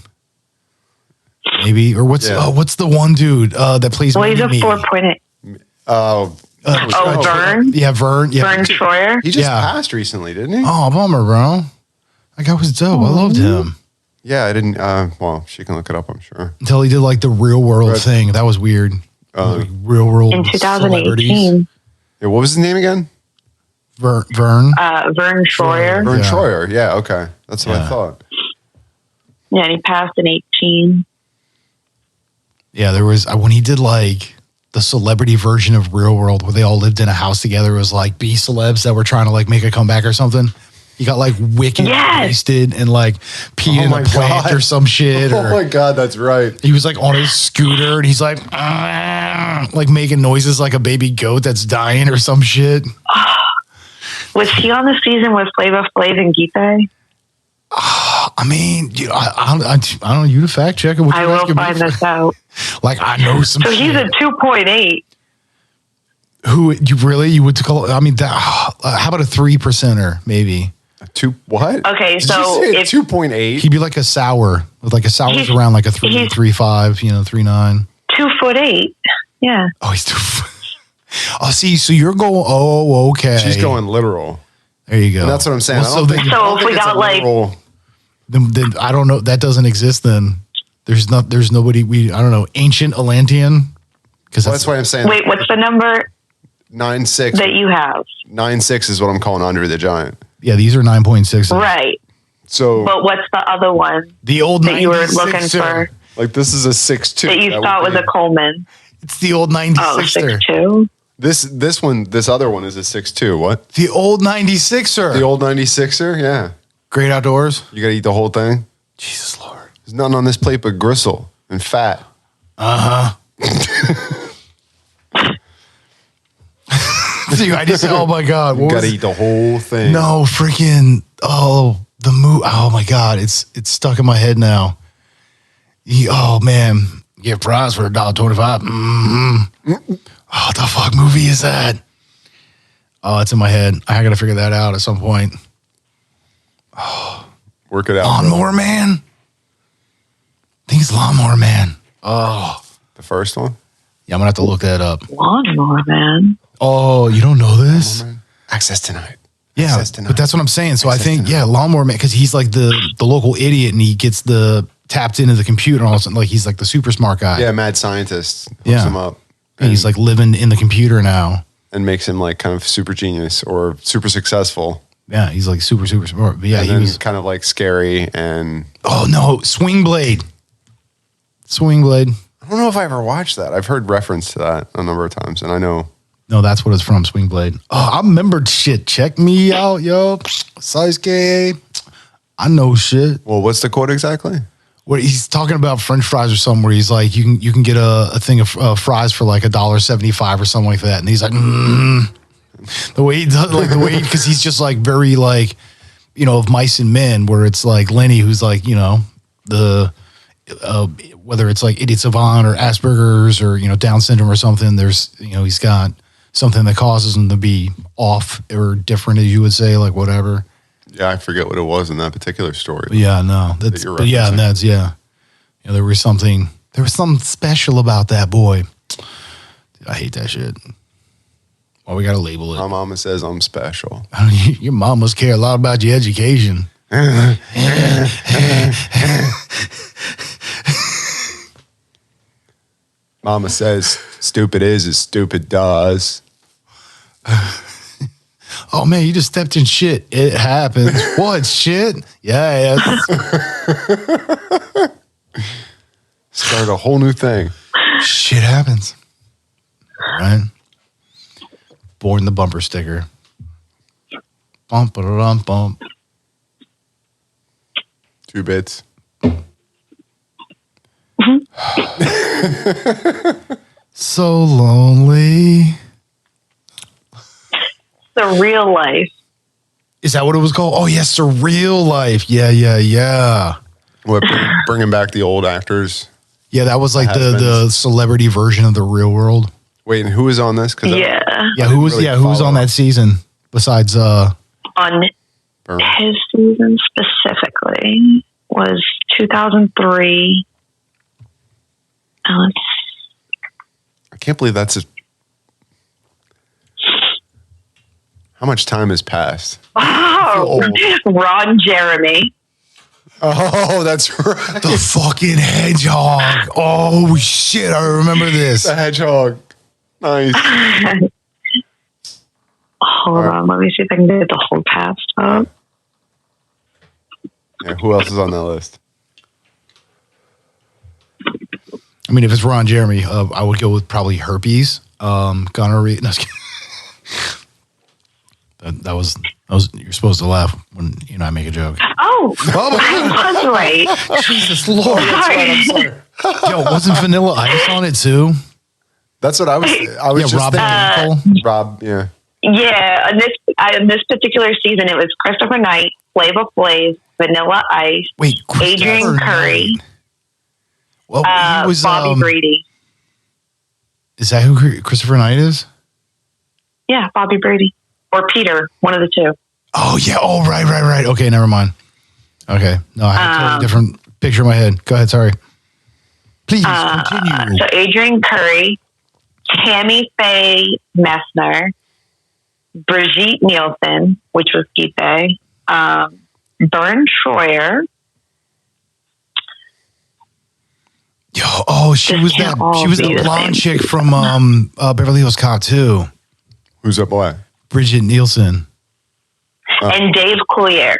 Maybe or what's the one dude that plays? Well, he's a 4.8. Vern. Yeah, Vern. Yeah, Vern Troyer. He just passed recently, didn't he? Oh, bummer, bro. That guy was dope. I loved him. Yeah, I didn't. Well, she can look it up, I'm sure. Until he did like the Real World thing. That was weird. Real World in 2018. Yeah, what was his name again? Vern. Vern Troyer. Vern Troyer. Yeah, okay. That's what I thought. Yeah, and he passed in 18. Yeah, there was when he did like the celebrity version of Real World where they all lived in a house together. It was like B celebs that were trying to like make a comeback or something. He got like wicked wasted and like peed in a plant or some shit. Oh my God, that's right. He was like on his scooter and he's like making noises like a baby goat that's dying or some shit. Was he on the season with Flavor Flav and Gipe? I mean, I don't know. You to fact check it. I will find this out. Like I know some. So he's a 2.8. Who you would call? I mean, how about a 3%er maybe? What? Okay, Did so you say 2.8. He'd be like a sour with like a sour's around like a 3.5, 3.9. 2'8". Yeah. Oh, he's 2 foot. Oh, see, so you're going. Oh, okay. She's going literal. There you go. And that's what I'm saying. Well, so if we got like, then I don't know. That doesn't exist. Then there's nobody. I don't know. Ancient Atlantean. Because that's why I'm saying. Wait, what's the number? 9.6 that you have. 9.6 is what I'm calling Andre the Giant. Yeah, these are 9.6. Right. So, but what's the other one? The old that you were looking for. Like this is a 6.2 that you thought was a Coleman. It's the old 96er. Oh, 6.2. This other one is a 6.2. What? The old 96er. The old 96er. Yeah. Great outdoors. You got to eat the whole thing. Jesus Lord. There's nothing on this plate but gristle and fat. Dude, I just oh my God. You got to eat the whole thing. No, freaking the move. Oh my God. It's stuck in my head now. Oh man. Get fries for $1.25. Mm-hmm. Oh, what the fuck movie is that? Oh, it's in my head. I got to figure that out at some point. Oh, work it out. Lawnmower Man. I think it's Lawnmower Man. Oh, the first one. Yeah, I'm gonna have to look that up. Lawnmower Man. Oh, you don't know this? Access tonight. Yeah, Access tonight. but that's what I'm saying. So Access I think tonight. Lawnmower Man because he's like the local idiot and he gets tapped into the computer and all of a sudden like he's like the super smart guy. Yeah, mad scientist. Hooks Yeah. him up. And he's like living in the computer now. and makes him like kind of super genius or super successful. Yeah, he's like super smart. But yeah, And he then was kind of like scary and oh no, Swing Blade. I don't know if I ever watched that. I've heard reference to that a number of times, and I know. No, that's what it's from, Swing Blade. Oh, I remembered shit. Check me out, yo. Sasuke. I know shit. Well, what's the quote exactly? Where he's talking about French fries or something where he's like, you can get a thing of fries for like $1.75 or something like that. And he's like, the way he does, like the way, because he's just like very like, you know, of Mice and Men, where it's like Lenny, who's like, you know, the, whether it's like idiot savant or Asperger's or, you know, Down syndrome or something, there's, you know, he's got something that causes him to be off or different, as you would say, like whatever. Yeah, I forget what it was in that particular story. But yeah, no, that's, you're but yeah, referencing. and that's, yeah. You know, there was something special about that boy. Dude, I hate that shit. Well, we got to label it. My mama says I'm special. Your mom must care a lot about your education. Mama says stupid is as stupid does. Oh man, you just stepped in shit. It happens. What shit? Yeah. Start a whole new thing. Shit happens. Right? Born the bumper sticker. Bump, ba-da-dum, bump. 2 bits. So lonely. The real life. Is that what it was called? Oh, yes, the real life. Yeah. What, bringing back the old actors? Yeah, that was like the Has-beens. celebrity version of the real world. Wait, and who was on this? Yeah. Yeah, who was on that season besides On Burn. his season specifically was 2003. Let's I can't believe that's how much time has passed? Oh, Ron Jeremy. Oh, that's right. the fucking hedgehog. Oh shit, I remember this. The hedgehog. Nice. Hold on, let me see if I can get the whole cast up. Yeah, who else is on that list? I mean, if it's Ron Jeremy, I would go with probably herpes, gonorrhea. No, that was you're supposed to laugh when you know I make a joke. Oh, I was right. Jesus Lord, Sorry. yo, wasn't Vanilla Ice on it too? That's what I was Yeah, just Rob thinking. Hinkle. Rob, yeah. Yeah, in this particular season, it was Christopher Knight, Flavor Flav, Vanilla Ice, Wait, Adrian Christopher Curry, Knight. Well, he was Bobby Brady. Is that who Christopher Knight is? Yeah, Bobby Brady or Peter, one of the two. Oh yeah. Oh right. Okay, never mind. Okay, no, I had a totally different picture in my head. Go ahead. Sorry. Please continue. So Adrian Curry, Tammy Faye Messner, Brigitte Nielsen, which was Gipe, Bern Schroyer. Yo, oh, she This was can't that. all She was be the the blonde same. chick from Beverly Hills Cop 2. Who's that boy? Bridget Nielsen, And Dave Coulier.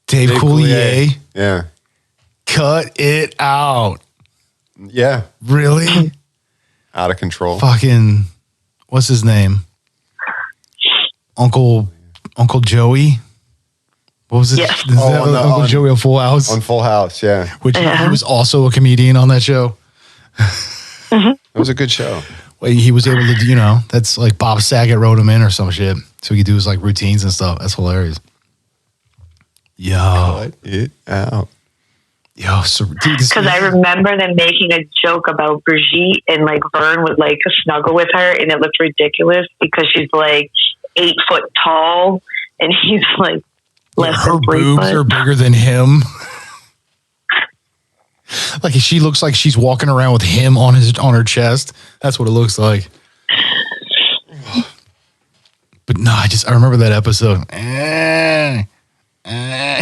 Dave Coulier. Yeah. Cut it out. Yeah. Really? Out of control. Fucking, what's his name? Uncle Joey. What was it? Yes. Is that Oh, on the- Uncle on- Joey on Full House? On Full House, yeah. Which Yeah. he was also a comedian on that show. That was a good show. Well, he was able to, you know, that's like Bob Saget wrote him in or some shit. So he could do his like routines and stuff. That's hilarious. Yo, Cut it out. so dude, this Because I remember them making a joke about Brigitte and like Vern would like snuggle with her and it looked ridiculous because she's like 8 foot tall and he's like less her than 3 boobs foot. are bigger than him. Like she looks like she's walking around with him on her chest. That's what it looks like. But no, I remember that episode.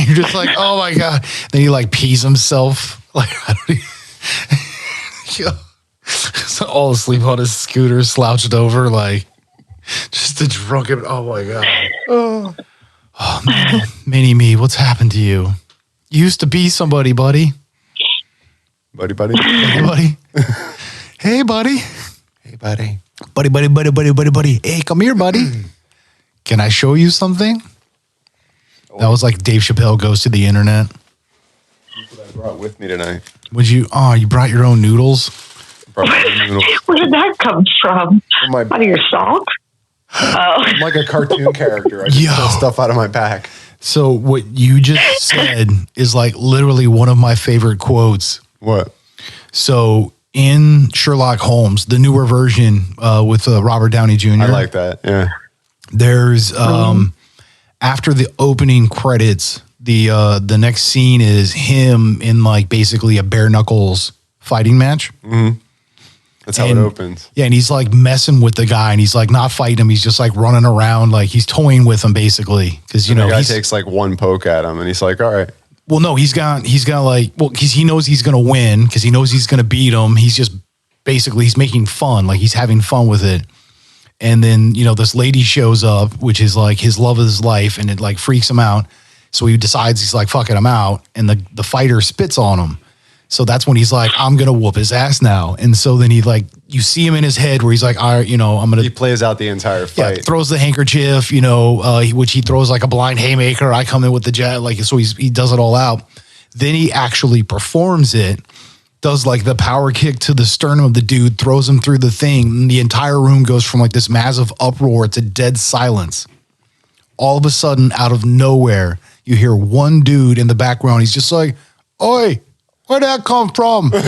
You're just like, oh my god. Then he like pees himself. Like I don't even, so all asleep on his scooter, slouched over. Like Just the drunken. Oh my god. Oh man, mini me, what's happened to you? You used to be somebody, buddy. Buddy. Hey, buddy. Hey, buddy. Hey, buddy. Buddy. Hey, come here, buddy. Can I show you something? That was like Dave Chappelle goes to the internet. That's what I brought with me tonight. Would you? Oh, you brought your own noodles? Where did that come from? Out of your salt? Oh. I'm like a cartoon character. I just pull stuff out of my pack. So what you just said is like literally one of my favorite quotes. What? So in Sherlock Holmes, the newer version with Robert Downey Jr. I like that. Yeah. There's after the opening credits, the next scene is him in like basically a bare knuckles fighting match. Mm-hmm. That's how it opens. Yeah, and he's like messing with the guy, and he's like not fighting him. He's just like running around, like he's toying with him basically, because you know the guy takes like one poke at him, and he's like, "All right." Well, no, he's got like, well, because he knows he's gonna win, because he knows he's gonna beat him. He's just basically he's making fun, like he's having fun with it. And then you know this lady shows up, which is like his love of his life, and it like freaks him out. So he decides he's like fucking him out, and the fighter spits on him. So that's when he's like, I'm going to whoop his ass now. And so then he like, you see him in his head where he's like, all right, you know, I'm going to. He plays out the entire fight. Yeah, throws the handkerchief, you know, which he throws like a blind haymaker. I come in with the jet. Like, so he does it all out. Then he actually performs it, does like the power kick to the sternum of the dude, throws him through the thing. And the entire room goes from like this massive uproar to dead silence. All of a sudden, out of nowhere, you hear one dude in the background. He's just like, oi. Where'd that come from? Dude,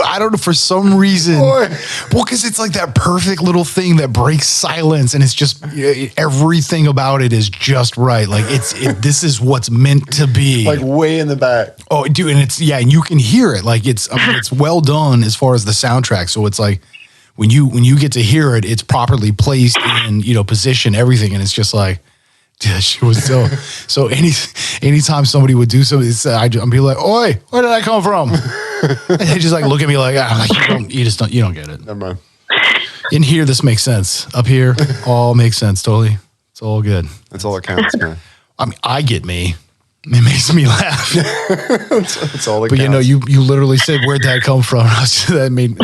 I don't know, for some reason. Well, because it's like that perfect little thing that breaks silence, and it's just everything about it is just right. Like this is what's meant to be. Like way in the back. Oh, dude, and and you can hear it. Like it's well done as far as the soundtrack. So it's like when you get to hear it, it's properly placed in, you know, position, everything, and it's just like. Yeah, she was so. Anytime somebody would do something, I'd be like, "Oi, where did I come from?" And they just like look at me like, you don't get it. Never mind. In here, this makes sense. Up here, all makes sense. Totally, it's all good. That's all that counts, man. I mean, I get me. It makes me laugh. That's all that but counts. you know, you literally said, "Where'd that come from?" That made.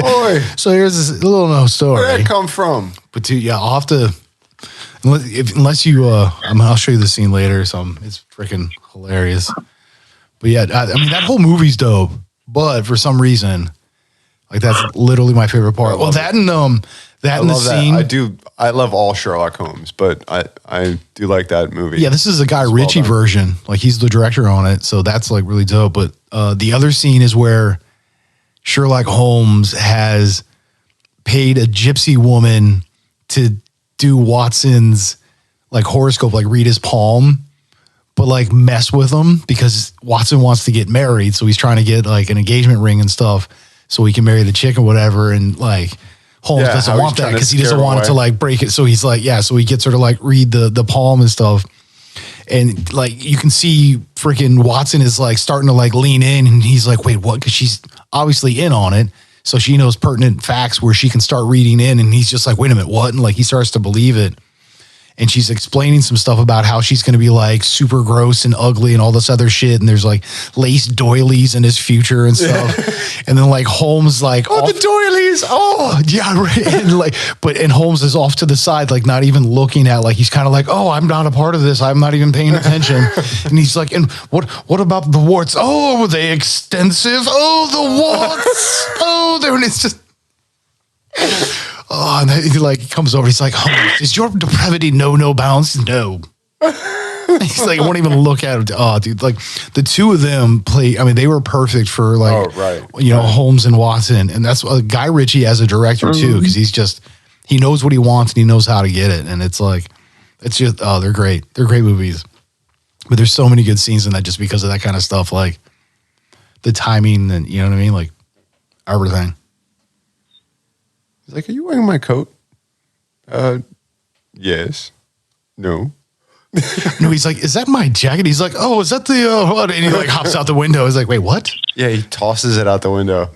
Oi. So here's this little no story. Where'd that come from? But dude, yeah, I'll have to. Unless you, I'll show you the scene later. So it's freaking hilarious. But yeah, I mean that whole movie's dope. But for some reason, like that's literally my favorite part. Well, that and the scene. I love all Sherlock Holmes, but I do like that movie. Yeah, this is a Guy Ritchie version. Like he's the director on it, so that's like really dope. But the other scene is where Sherlock Holmes has paid a gypsy woman to do Watson's like horoscope, like read his palm, but like mess with him because Watson wants to get married. So he's trying to get like an engagement ring and stuff so he can marry the chick or whatever. And like Holmes doesn't want that because he doesn't want it to like break it. So he's like, so he gets her to like read the palm and stuff. And like you can see freaking Watson is like starting to like lean in and he's like, wait, what? Because she's obviously in on it. So she knows pertinent facts where she can start reading in, and he's just like, wait a minute, what? And like he starts to believe it. And she's explaining some stuff about how she's going to be like super gross and ugly and all this other shit. And there's like lace doilies in his future and stuff. And then like Holmes like, the doilies. Oh yeah. Right. And Holmes is off to the side, like not even looking at, like, he's kind of like, oh, I'm not a part of this. I'm not even paying attention. And he's like, and what about the warts? Oh, were they extensive? Oh, the warts. Oh, there. And it's just, oh, and he like comes over. He's like, Holmes, is your depravity no bounds? No. He's like, I won't even look at him. Oh, dude, like the two of them play. I mean, they were perfect for like, Holmes and Watson, and that's Guy Ritchie as a director too, because he knows what he wants and he knows how to get it, and it's like, it's just they're great. They're great movies, but there's so many good scenes in that just because of that kind of stuff, like the timing and you know what I mean, like everything. He's like, are you wearing my coat? Yes. No. No, he's like, is that my jacket? He's like, oh, is that the what? And he like hops out the window. He's like, wait, what? Yeah, he tosses it out the window.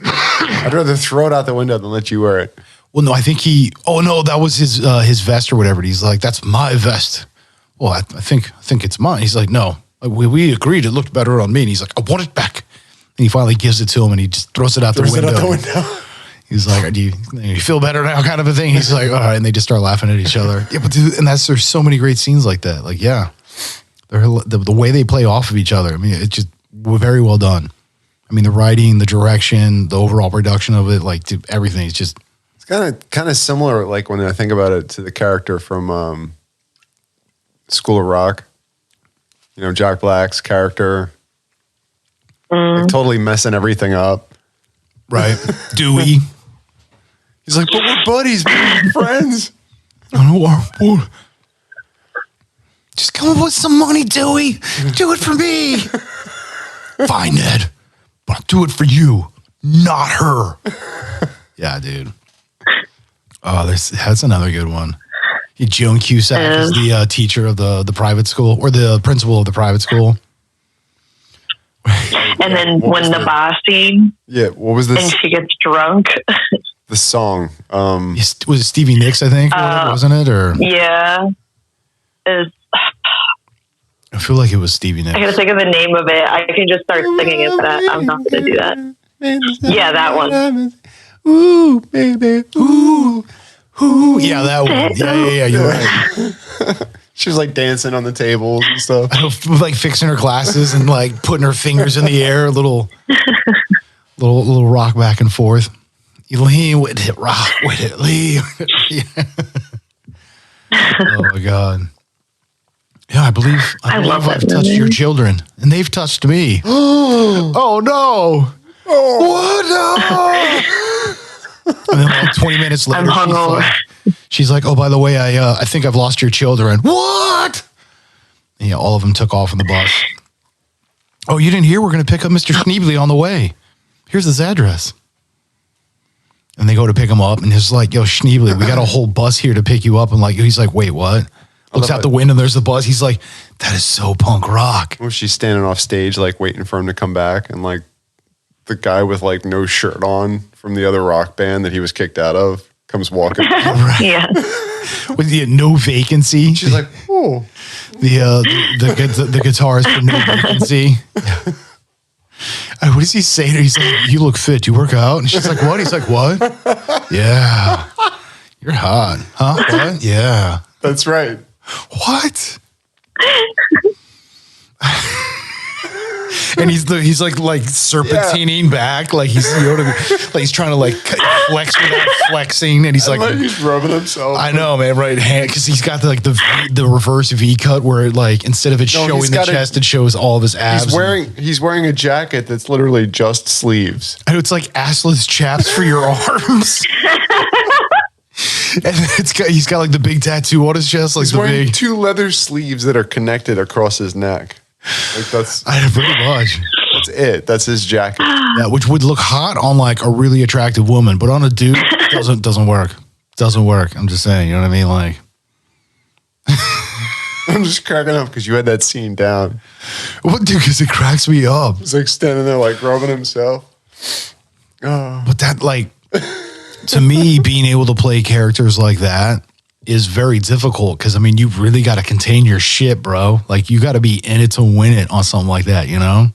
I'd rather throw it out the window than let you wear it. Well, no, I think that was his vest or whatever. He's like, that's my vest. Well, I think it's mine. He's like, no, we agreed it looked better on me. And he's like, I want it back. And he finally gives it to him and he just throws it out the window. He's like, do you feel better now, kind of a thing? He's like, all right. And they just start laughing at each other. Yeah, but dude, and there's so many great scenes like that. Like, yeah, the way they play off of each other. I mean, it's just very well done. I mean, the writing, the direction, the overall production of it, like everything. It's just. It's kind of similar, like when I think about it, to the character from School of Rock. You know, Jack Black's character. Like, totally messing everything up. Right. Dewey. He's like, but we're buddies, man, friends. I don't know. Just come up with some money, Dewey. Do it for me. Fine, Ned. But I'll do it for you, not her. Yeah, dude. Oh, that's another good one. Joan Cusack is the teacher of the private school, or the principal of the private school. And then when the boss scene. Yeah, what was this? And she gets drunk. The song. Was it Stevie Nicks, I think, wasn't it? Or yeah. I feel like it was Stevie Nicks. I gotta think of the name of it. I can just start singing it, but I'm not gonna do that. Yeah, that one. Ooh, baby, ooh, ooh. Yeah, that one. Yeah, you're right. She was like dancing on the tables and stuff. Like fixing her glasses and like putting her fingers in the air, little rock back and forth. You lean with it, rock with it, lean. Oh my God. Yeah, I believe I've touched your children and they've touched me. Oh no. Oh, what? No. And then like 20 minutes later, she's like, oh, by the way, I think I've lost your children. What? And, yeah, all of them took off on the bus. Oh, you didn't hear? We're going to pick up Mr. Schneebly on the way. Here's his address. And they go to pick him up, and he's like, yo, Schneebly, we got a whole bus here to pick you up. And like, he's like, wait, what? Looks out the window, and there's the bus. He's like, that is so punk rock. Well, she's standing off stage, like waiting for him to come back, and like the guy with like no shirt on from the other rock band that he was kicked out of comes walking. Yeah. With no vacancy. She's like, oh. The guitarist for No Vacancy. What does he say to her? He's like, you look fit. You work out? And she's like, what? He's like, what? Yeah. You're hot. Huh? What? Yeah. That's right. What? And he's like serpentining back, like he's, you know what I mean? Like he's trying to like flex without flexing, and he's like he's rubbing himself. I know, man, right hand, because he's got the reverse V cut where it, like, instead of it showing the chest, it shows all of his abs. He's wearing a jacket that's literally just sleeves. And it's like assless chaps for your arms. And he's got like the big tattoo on his chest, like he's wearing two leather sleeves that are connected across his neck. Like that's pretty much. That's it. That's his jacket. Yeah, which would look hot on like a really attractive woman, but on a dude, doesn't work. Doesn't work. I'm just saying, you know what I mean? Like, I'm just cracking up because you had that scene down. What, dude? Because it cracks me up. He's like standing there, like rubbing himself. Oh. But that, like, to me, being able to play characters like that is very difficult because, I mean, you really got to contain your shit, bro. Like, you got to be in it to win it on something like that, you know?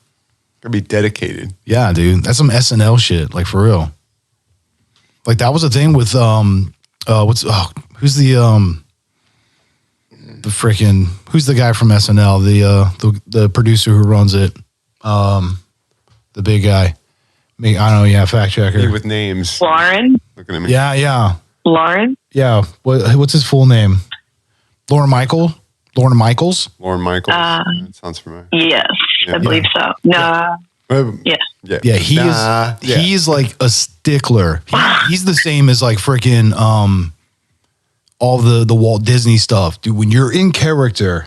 Gotta be dedicated. Yeah, dude. That's some SNL shit, like, for real. Like, that was a thing with, who's the guy from SNL, the producer who runs it, the big guy. I don't know, yeah, fact checker. With names. Lauren? Looking at me. Yeah. Lauren? Yeah. What's his full name? Lauren Michaels? Lauren Michaels. That sounds familiar. Yes, yeah. I believe so. No. Yeah. He's like a stickler. He's the same as like freaking all the Walt Disney stuff. Dude, when you're in character,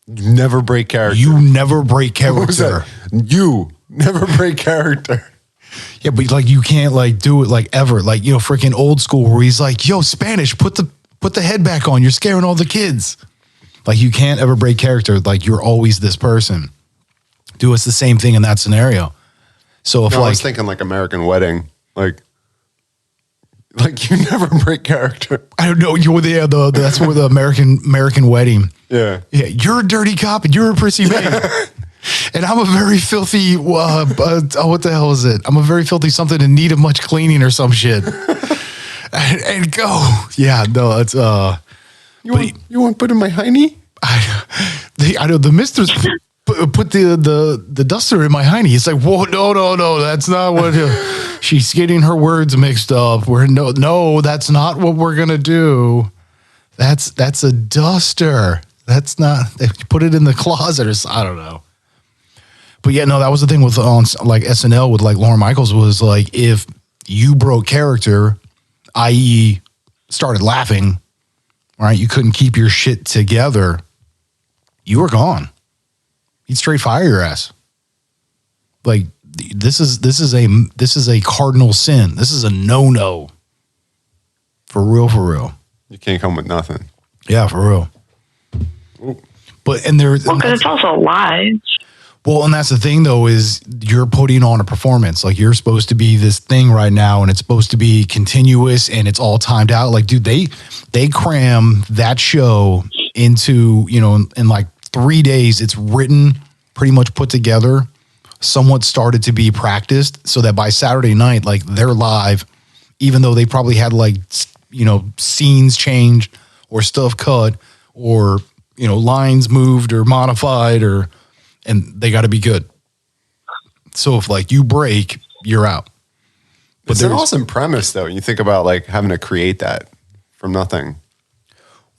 you never break character. You never break character. You never break character. Yeah, but like you can't like do it like ever. Like, you know, freaking old school where he's like, yo, Spanish, put the head back on. You're scaring all the kids. Like, you can't ever break character. Like, you're always this person. Dude, it's the same thing in that scenario. So if I was thinking like American Wedding. Like you never break character. I don't know. You're that's where the American Wedding. Yeah. Yeah. You're a dirty cop and you're a prissy man. And I'm a very filthy, what the hell is it? I'm a very filthy something in need of much cleaning or some shit. and go. Yeah, no, it's, You want to put in my hiney? I know the misters put the duster in my hiney. It's like, whoa, no, that's not what, she's getting her words mixed up. No, that's not what we're going to do. That's a duster. That's not, put it in the closet or I don't know. But yeah, no, that was the thing with on like SNL with like Lorne Michaels was like, if you broke character, i.e. started laughing, right? You couldn't keep your shit together. You were gone. He'd straight fire your ass. Like this is a cardinal sin. This is a no. For real. You can't come with nothing. Yeah, for real. Ooh. Because it's also live. Well, and that's the thing, though, is you're putting on a performance. Like, you're supposed to be this thing right now, and it's supposed to be continuous, and it's all timed out. Like, dude, they cram that show into, in like 3 days. It's written, pretty much put together, somewhat started to be practiced, so that by Saturday night, like, they're live, even though they probably had, like, scenes changed or stuff cut or, lines moved or modified and they got to be good. So if like you break, you're out. But it's an awesome premise, though. You think about like having to create that from nothing.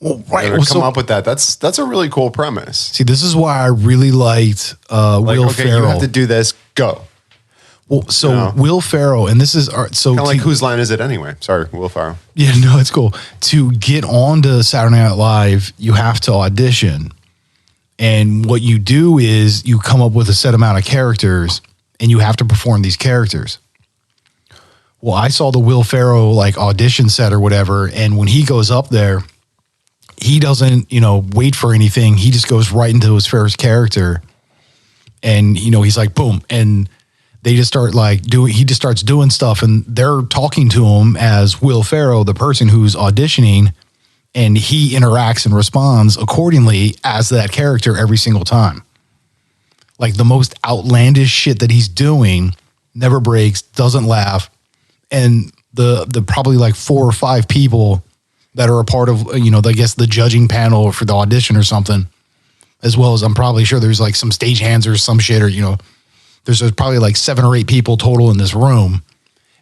Well, right. Come up with that. That's a really cool premise. See, this is why I really liked Will Ferrell. You have to do this. Go. Well, so Will Ferrell, and this is so kind of like whose line is it anyway? Sorry, Will Ferrell. Yeah, no, it's cool. To get on to Saturday Night Live, you have to audition. And what you do is you come up with a set amount of characters and you have to perform these characters. Well, I saw the Will Ferrell like audition set or whatever. And when he goes up there, he doesn't, wait for anything. He just goes right into his first character. And, he's like, boom. And they just start he just starts doing stuff and they're talking to him as Will Ferrell, the person who's auditioning. And he interacts and responds accordingly as that character every single time. Like the most outlandish shit that he's doing never breaks, doesn't laugh. And the probably like 4 or 5 people that are a part of, I guess the judging panel for the audition or something, as well as I'm probably sure there's like some stagehands or some shit or, there's probably like 7 or 8 people total in this room.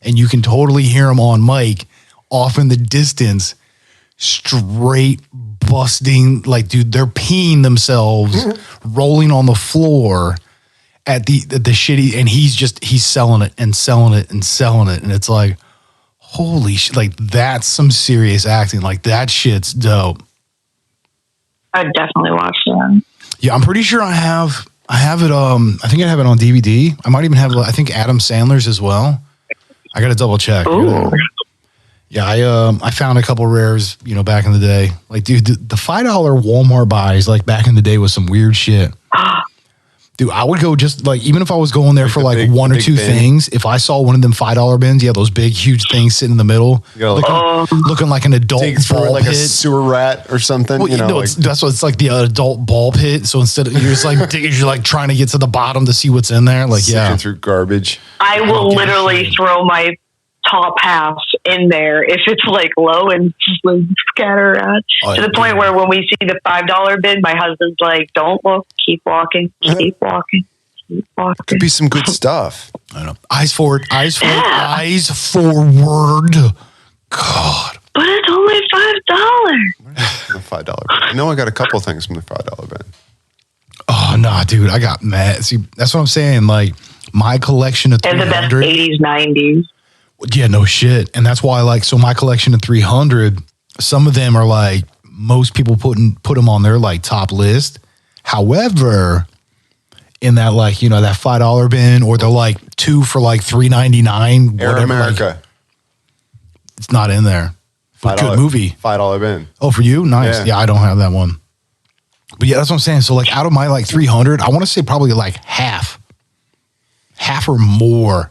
And you can totally hear them on mic off in the distance, straight busting, like, dude, they're peeing themselves, rolling on the floor at the shitty, and he's selling it and selling it and selling it. And it's like, holy shit, like that's some serious acting. Like that shit's dope. I'd definitely watch that. Yeah, I'm pretty sure I have it. I think I have it on DVD. I might even have, I think Adam Sandler's as well. I got to double check. Ooh. Yeah, I found a couple rares, back in the day. Like, dude, the $5 Walmart buys, like, back in the day was some weird shit. Dude, I would go just, like, even if I was going there for, like, one or two things, if I saw one of them $5 bins, those big, huge things sitting in the middle, looking like an adult ball like pit. a sewer rat or something. Well, that's what it's like, the adult ball pit. So instead of, you're just, like, digging, you're, like, trying to get to the bottom to see what's in there. Like, Sifting through garbage. I will literally throw my top half in there if it's like low and just like scatter around to the point where when we see the $5 bin, my husband's like, "Don't look, keep walking, keep walking, keep walking." Could be some good stuff. I know. Eyes forward, eyes forward. God, but it's only $5. The $5 bin. I know I got a couple things from the $5 bin. Oh no, dude, I got mad. See, that's what I'm saying. Like my collection of 300, and the best 80s, 90s. Yeah, no shit. And that's why, so my collection of 300, some of them are like, most people put them on their like top list. However, in that that $5 bin, or they're like 2 for like $3.99. Air whatever, America. Like, it's not in there. But good movie. $5 bin. Oh, for you? Nice. Yeah, I don't have that one. But yeah, that's what I'm saying. So like out of my like 300, I want to say probably like half or more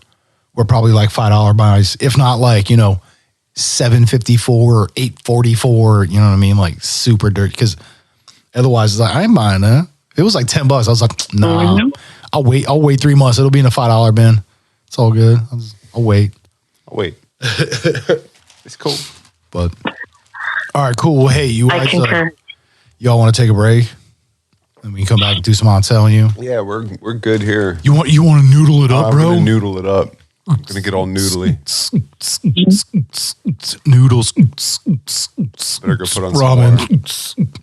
we're probably like $5 buys, if not like, $7.54 or $8.44. You know what I mean? Like super dirty. Because otherwise, it's like I ain't buying that. If it was like $10, I was like, nah. I'll wait 3 months. It'll be in a $5 bin. It's all good. I'll wait. It's cool. But all right, cool. Well, hey, I concur. Y'all want to take a break? And we can come back and do some on telling you. Yeah, we're good here. You want to noodle it up, bro? I'm gonna noodle it up. I'm gonna get all noodly. Noodles. Better go put on ramen. some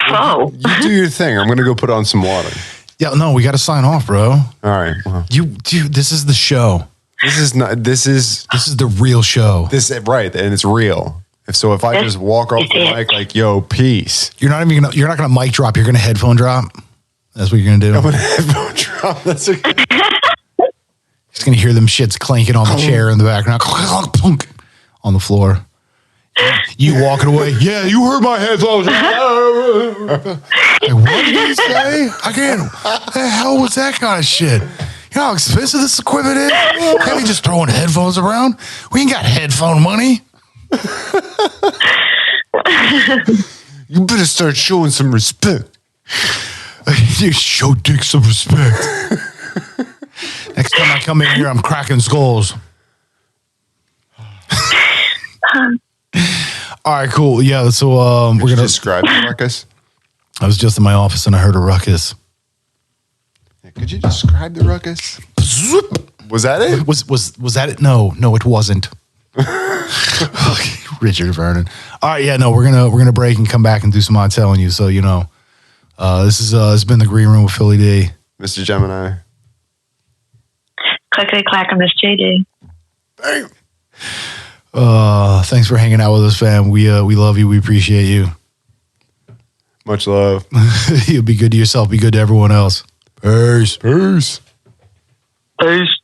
Oh, water. You do your thing. I'm gonna go put on some water. Yeah, no, we got to sign off, bro. All right. Well, Dude, this is the show. this is The real show. right, and it's real. If I just walk off the mic like, yo, peace. You're not gonna mic drop. You're gonna headphone drop. That's what you're gonna do. I'm gonna headphone drop. That's okay. Just gonna hear them shits clanking on the chair in the background, plunk, on the floor. You walking away. Yeah, you heard my headphones. Like, what did you say? What the hell was that kind of shit? You know how expensive this equipment is? Can't be just throwing headphones around. We ain't got headphone money. You better start showing some respect. You show Dick some respect. Next time I come in here, I'm cracking skulls. All right, cool. Yeah, so we're gonna describe the ruckus. I was just in my office and I heard a ruckus. Could you describe the ruckus? Was that it? Was that it? No, it wasn't. Richard Vernon. All right, yeah, no, we're gonna break and come back and do some on telling you. So this has been the Green Room with Philly D, Mr. Gemini. Clickety clack, I miss JD. Bang. Thanks for hanging out with us, fam. We love you. We appreciate you. Much love. You'll be good to yourself. Be good to everyone else. Peace. Peace. Peace.